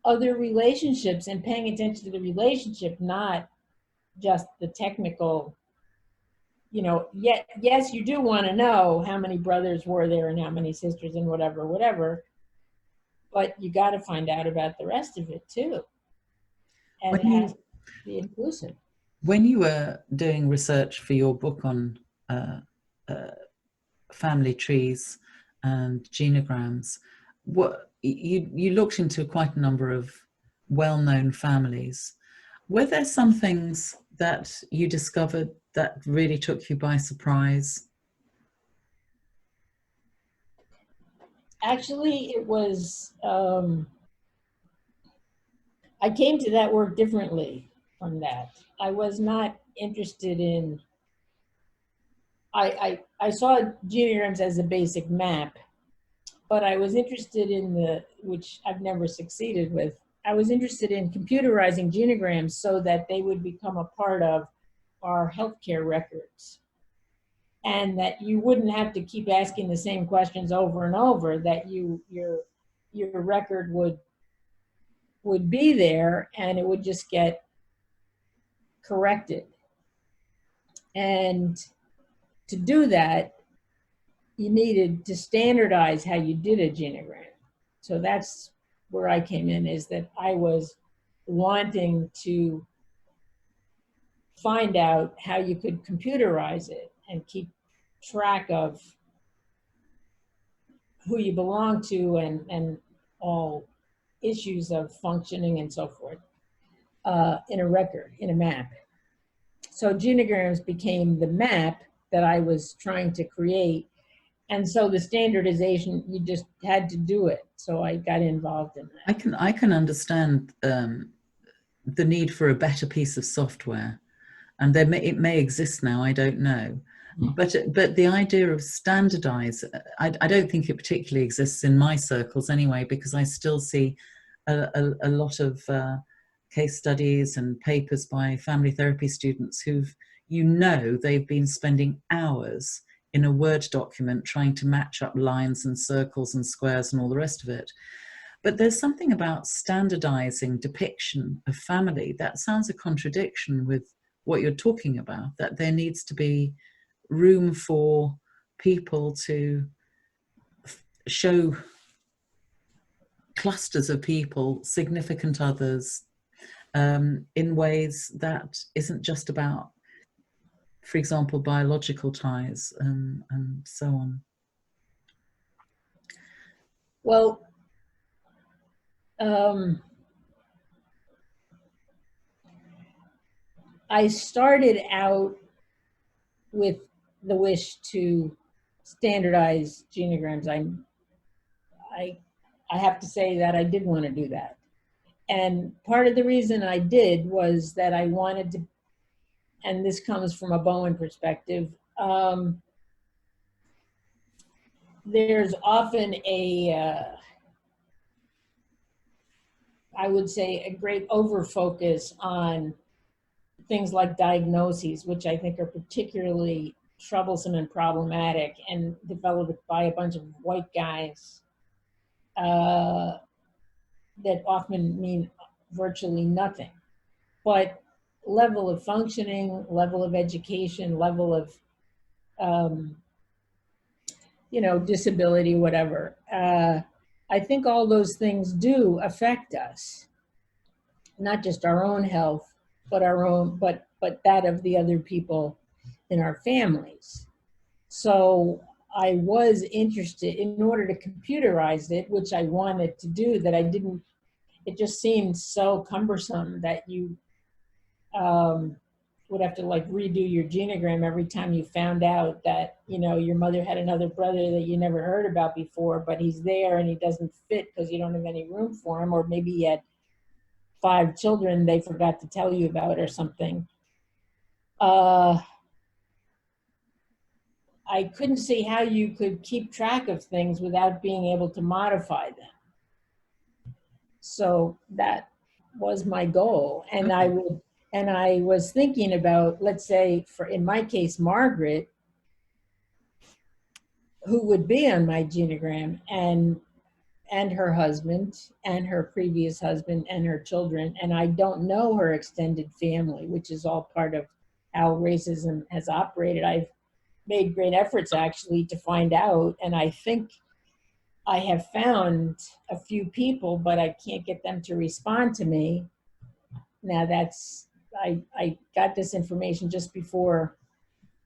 other relationships, and paying attention to the relationship, not just the technical, you know. Yes, you do want to know how many brothers were there and how many sisters and whatever, but you got to find out about the rest of it too. And it has to be inclusive. When you were doing research for your book on family trees and genograms, what you looked into quite a number of well-known families. Were there some things that you discovered that really took you by surprise? Actually, it was, I came to that work differently from that. I was not interested in, I saw genograms as a basic map, but I was interested in which I've never succeeded with, I was interested in computerizing genograms so that they would become a part of our healthcare records. And that you wouldn't have to keep asking the same questions over and over, that your record would be there and it would just get corrected. And to do that, you needed to standardize how you did a genogram. So that's where I came in, is that I was wanting to find out how you could computerize it and keep track of who you belong to and all issues of functioning and so forth in a record, in a map. So genograms became the map that I was trying to create. And so the standardization, you just had to do it. So I got involved in that. I can understand the need for a better piece of software, and it may exist now, I don't know. But the idea of standardize, I don't think it particularly exists in my circles anyway, because I still see a lot of case studies and papers by family therapy students who've, they've been spending hours in a Word document trying to match up lines and circles and squares and all the rest of it. But there's something about standardizing depiction of family that sounds a contradiction with what you're talking about, that there needs to be room for people to show clusters of people, significant others, in ways that isn't just about, for example, biological ties and so on. Well, I started out with the wish to standardize genograms. I have to say that I did want to do that. And part of the reason I did was that I wanted to, and this comes from a Bowen perspective, there's often I would say, a great overfocus on things like diagnoses, which I think are particularly troublesome and problematic and developed by a bunch of white guys that often mean virtually nothing. But level of functioning, level of education, level of, disability, whatever. I think all those things do affect us, not just our own health, but but that of the other people in our families. So I was interested, in order to computerize it, which I wanted to do, that I didn't, it just seemed so cumbersome that you would have to like redo your genogram every time you found out that, your mother had another brother that you never heard about before, but he's there and he doesn't fit because you don't have any room for him, or maybe he had 5 children they forgot to tell you about or something. I couldn't see how you could keep track of things without being able to modify them. So that was my goal. And Okay. I was thinking about, let's say, in my case, Margaret, who would be on my genogram, and her husband and her previous husband and her children. And I don't know her extended family, which is all part of how racism has operated. I've made great efforts actually to find out, and I think I have found a few people, but I can't get them to respond to me. Now I got this information just before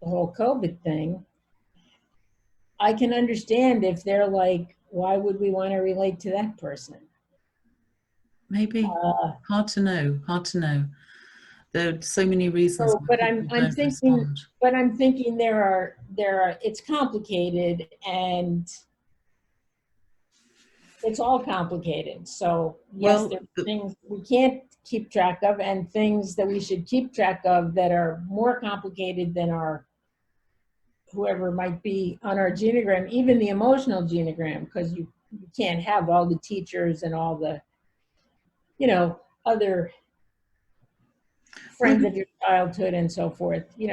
the whole COVID thing. I can understand if they're like, why would we want to relate to that person? Maybe. Hard to know. There are so many reasons So, why but people I'm don't thinking, respond. there are, it's complicated, and it's all complicated. So yes, Well, there are things we can't keep track of, and things that we should keep track of that are more complicated than our, whoever might be on our genogram, even the emotional genogram, because you can't have all the teachers and all the, other friends of your childhood and so forth. You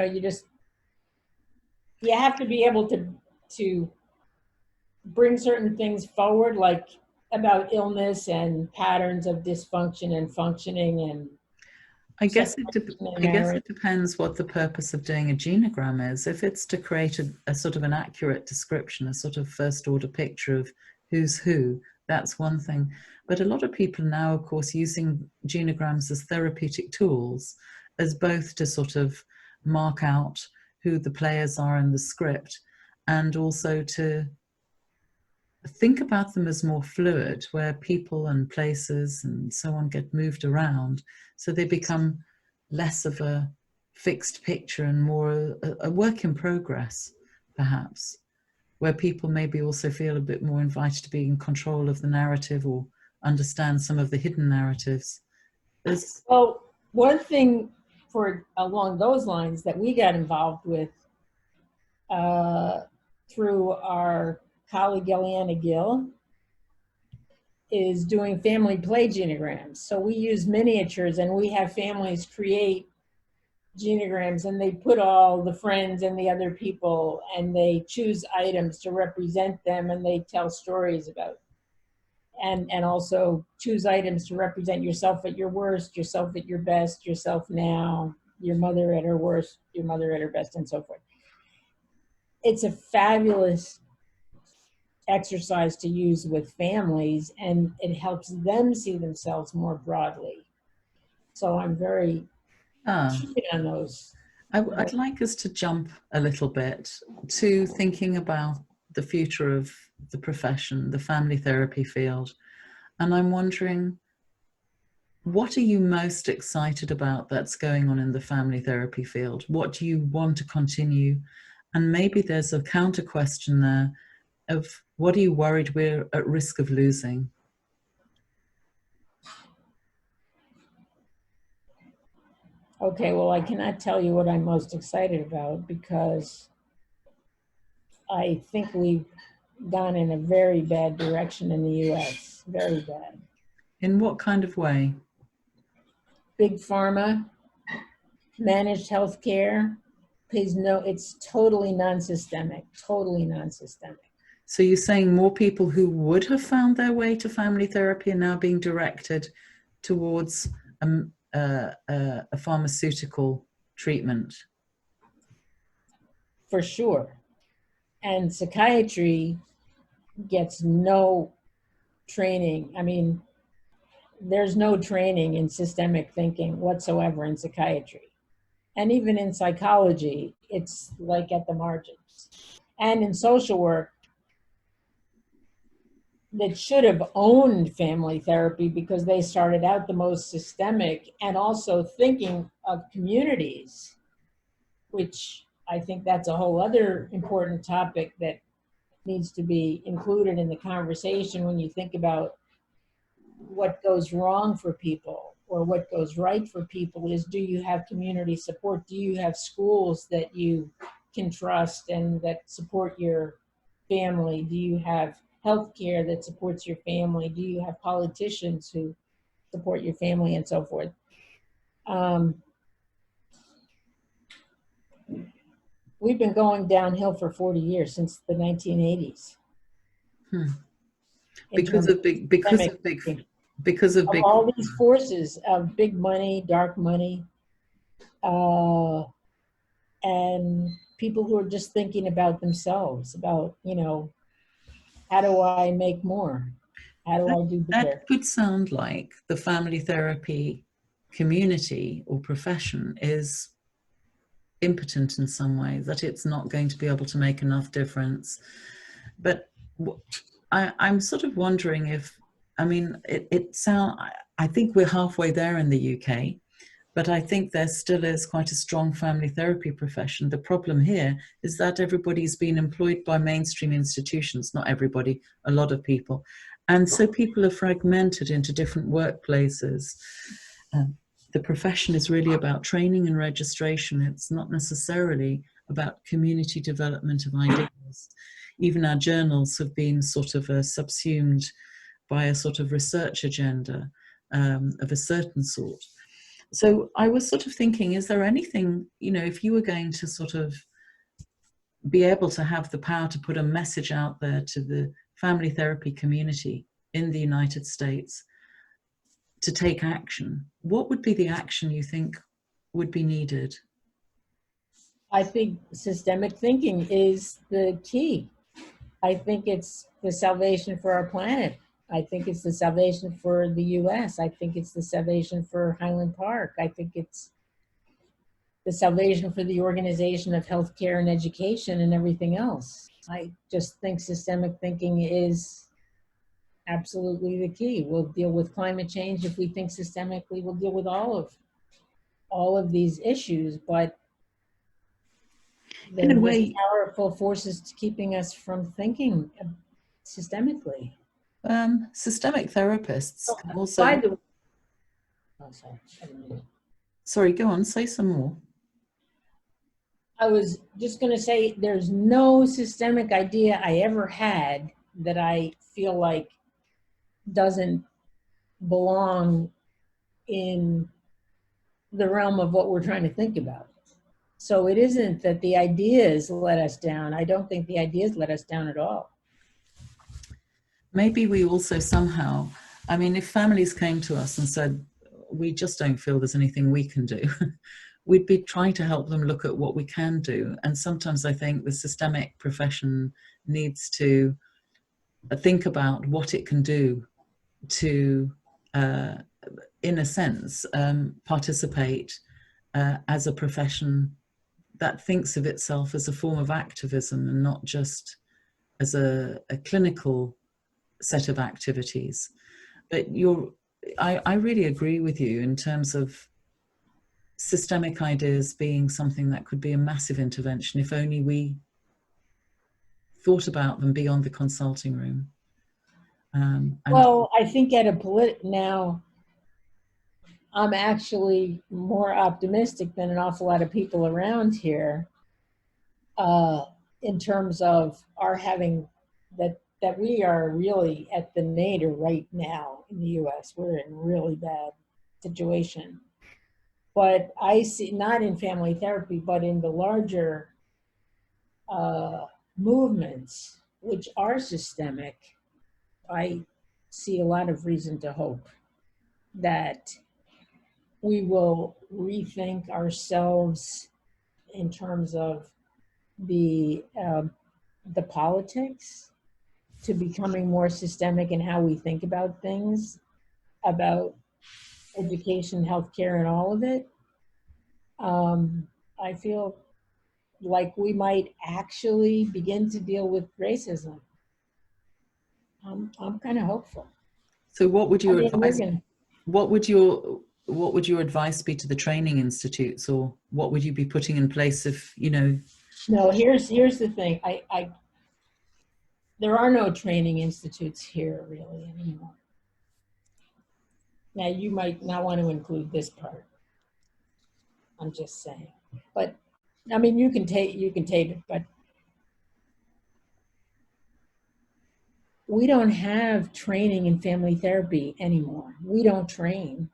have to be able to bring certain things forward, like about illness and patterns of dysfunction and functioning and I guess separation in I guess marriage. it depends what the purpose of doing a genogram is. If it's to create a sort of an accurate description, a sort of first order picture of who's who, that's one thing. But a lot of people now, of course, using genograms as therapeutic tools, as both to sort of mark out who the players are in the script, and also to think about them as more fluid, where people and places and so on get moved around, so they become less of a fixed picture and more a work in progress, perhaps, where people maybe also feel a bit more invited to be in control of the narrative or understand some of the hidden narratives. Well, one thing along those lines that we got involved with through our colleague Eliana Gill is doing family play genograms. So we use miniatures, and we have families create genograms, and they put all the friends and the other people, and they choose items to represent them, and they tell stories about, and also choose items to represent yourself at your worst, yourself at your best, yourself now, your mother at her worst, your mother at her best, and so forth. it's a fabulous exercise to use with families, and it helps them see themselves more broadly. So I'm very keen on those. I'd like us to jump a little bit to thinking about the future of the profession, the family therapy field. And I'm wondering, what are you most excited about that's going on in the family therapy field? What do you want to continue? And maybe there's a counter question there of what are you worried we're at risk of losing? Okay, well, I cannot tell you what I'm most excited about because I think we've gone in a very bad direction in the US, very bad. In what kind of way? Big pharma, managed healthcare, it's totally non-systemic, totally non-systemic. So you're saying more people who would have found their way to family therapy are now being directed towards a pharmaceutical treatment? For sure. And psychiatry gets no training. I mean, there's no training in systemic thinking whatsoever in psychiatry. And even in psychology, it's like at the margins. And in social work, that should have owned family therapy because they started out the most systemic and also thinking of communities, which I think that's a whole other important topic that needs to be included in the conversation when you think about what goes wrong for people or what goes right for people is, do you have community support? Do you have schools that you can trust and that support your family? Do you have healthcare that supports your family? Do you have politicians who support your family and so forth? We've been going downhill for 40 years, since the 1980s. Because of all these forces of big money, dark money, and people who are just thinking about themselves, about, how do I make more? How do I do better? That could sound like the family therapy community or profession is impotent in some way, that it's not going to be able to make enough difference. But I'm sort of wondering if, I think we're halfway there in the UK, but I think there still is quite a strong family therapy profession. The problem here is that everybody's been employed by mainstream institutions, not everybody, a lot of people. And so people are fragmented into different workplaces. The profession is really about training and registration. It's not necessarily about community development of ideas. Even our journals have been sort of subsumed by a sort of research agenda of a certain sort. So I was sort of thinking, is there anything, if you were going to sort of be able to have the power to put a message out there to the family therapy community in the United States to take action, what would be the action you think would be needed? I think systemic thinking is the key. I think it's the salvation for our planet. I think it's the salvation for the US. I think it's the salvation for Highland Park. I think it's the salvation for the organization of healthcare and education and everything else. I just think systemic thinking is absolutely the key. We'll deal with climate change if we think systemically. We'll deal with all of these issues, but in a way, powerful forces keeping us from thinking systemically. Systemic therapists also. Sorry, go on, say some more. I was just going to say, there's no systemic idea I ever had that I feel like doesn't belong in the realm of what we're trying to think about. So it isn't that the ideas let us down. I don't think the ideas let us down at all. Maybe we also somehow, if families came to us and said, we just don't feel there's anything we can do, we'd be trying to help them look at what we can do. And sometimes I think the systemic profession needs to think about what it can do to, in a sense, participate as a profession that thinks of itself as a form of activism and not just as a clinical set of activities. But I really agree with you in terms of systemic ideas being something that could be a massive intervention if only we thought about them beyond the consulting room. Well, I think at a now, I'm actually more optimistic than an awful lot of people around here in terms of our having that we are really at the nadir right now in the US. We're in a really bad situation. But I see, not in family therapy, but in the larger movements, which are systemic, I see a lot of reason to hope that we will rethink ourselves in terms of the politics, to becoming more systemic in how we think about things, about education, healthcare, and all of it. I feel like we might actually begin to deal with racism. I'm kind of hopeful. So what would your advice? Gonna, what would your advice be to the training institutes, or what would you be putting in place if, you know? No, here's the thing. There are no training institutes here really anymore. Now you might not want to include this part. I'm just saying. But I mean, you can take it, but we don't have training in family therapy anymore. We don't train,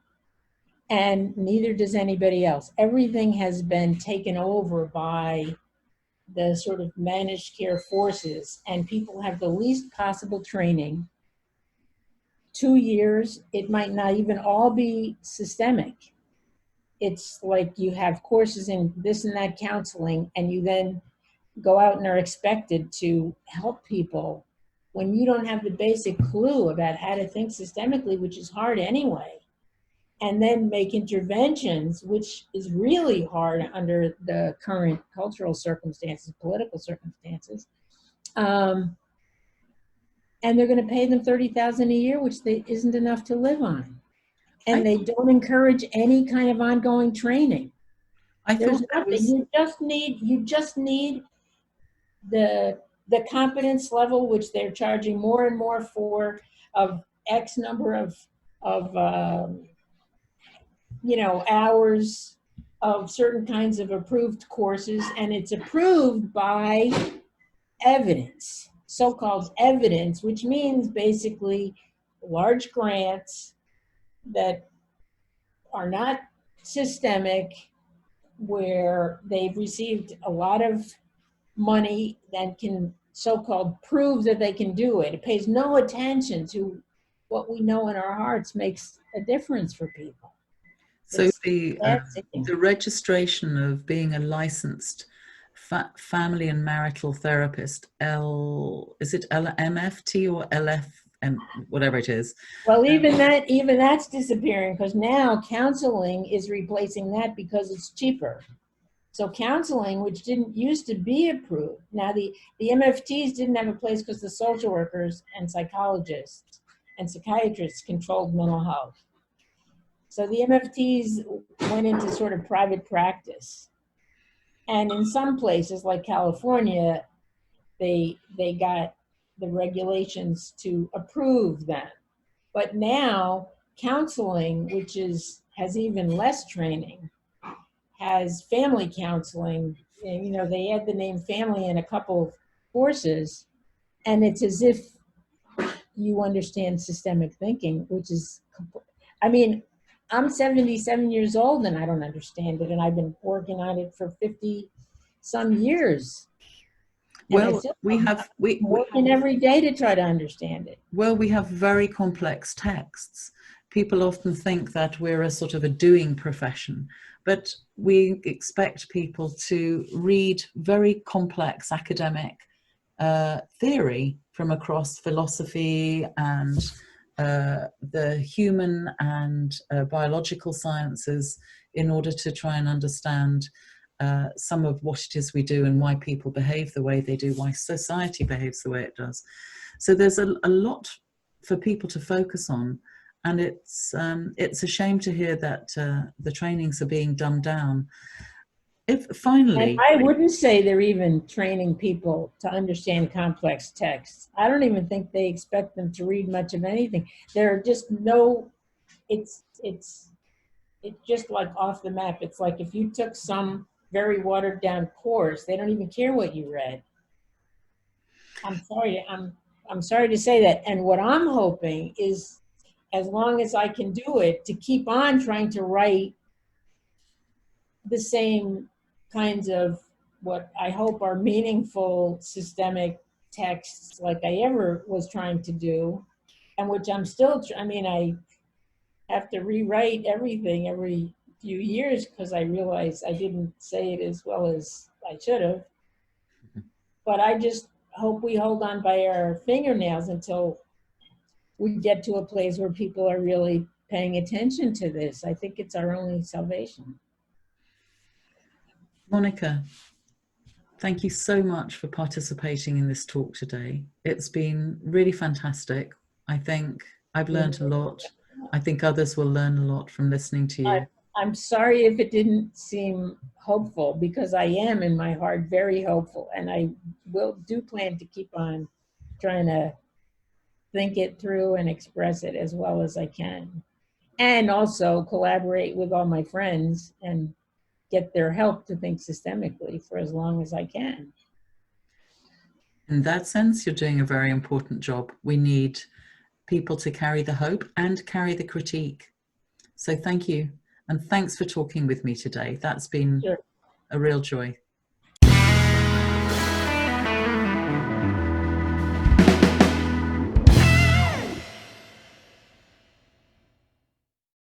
and neither does anybody else. Everything has been taken over by the sort of managed care forces, and people have the least possible training. 2 years, it might not even all be systemic. It's like you have courses in this and that counseling, and you then go out and are expected to help people when you don't have the basic clue about how to think systemically, which is hard anyway, and then make interventions, which is really hard under the current cultural circumstances, political circumstances. And they're going to pay them $30,000 a year, which isn't enough to live on. And they don't encourage any kind of ongoing training. There's nothing. You just need the competence level, which they're charging more and more for, of X number of hours of certain kinds of approved courses, and it's approved by evidence, so-called evidence, which means basically large grants that are not systemic, where they've received a lot of money that can so-called prove that they can do it. It pays no attention to what we know in our hearts makes a difference for people. So the registration of being a licensed family and marital therapist, is it MFT or LFM, whatever it is? Well, even that's disappearing, because now counseling is replacing that because it's cheaper. So counseling, which didn't used to be approved, now the MFTs didn't have a place because the social workers and psychologists and psychiatrists controlled mental health. So the MFTs went into sort of private practice. And in some places like California, they got the regulations to approve them. But now counseling, which has even less training, has family counseling. They add the name family in a couple of courses, and it's as if you understand systemic thinking, which is, I'm 77 years old and I don't understand it, and I've been working on it for 50 some years. Well, we're working every day to try to understand it. Well, we have very complex texts people often think that we're a sort of a doing profession, but we expect people to read very complex academic theory from across philosophy and the human and biological sciences in order to try and understand some of what it is we do and why people behave the way they do, why society behaves the way it does. So there's a lot for people to focus on, and it's a shame to hear that the trainings are being dumbed down. If finally, and I wouldn't say they're even training people to understand complex texts. I don't even think they expect them to read much of anything. There are just no, it's just like off the map. It's like if you took some very watered down course, they don't even care what you read. I'm sorry to say that. And what I'm hoping is, as long as I can do it, to keep on trying to write the same kinds of what I hope are meaningful systemic texts like I ever was trying to do, and which I'm still, I mean, I have to rewrite everything every few years because I realize I didn't say it as well as I should have. But I just hope we hold on by our fingernails until we get to a place where people are really paying attention to this. I think it's our only salvation. Monica, thank you so much for participating in this talk today. It's been really fantastic. I think I've learned a lot. I think others will learn a lot from listening to you. I'm sorry if it didn't seem hopeful, because I am in my heart very hopeful, and I do plan to keep on trying to think it through and express it as well as I can, and also collaborate with all my friends and get their help to think systemically for as long as I can. In that sense, you're doing a very important job. We need people to carry the hope and carry the critique. So thank you. And thanks for talking with me today. That's been a real joy.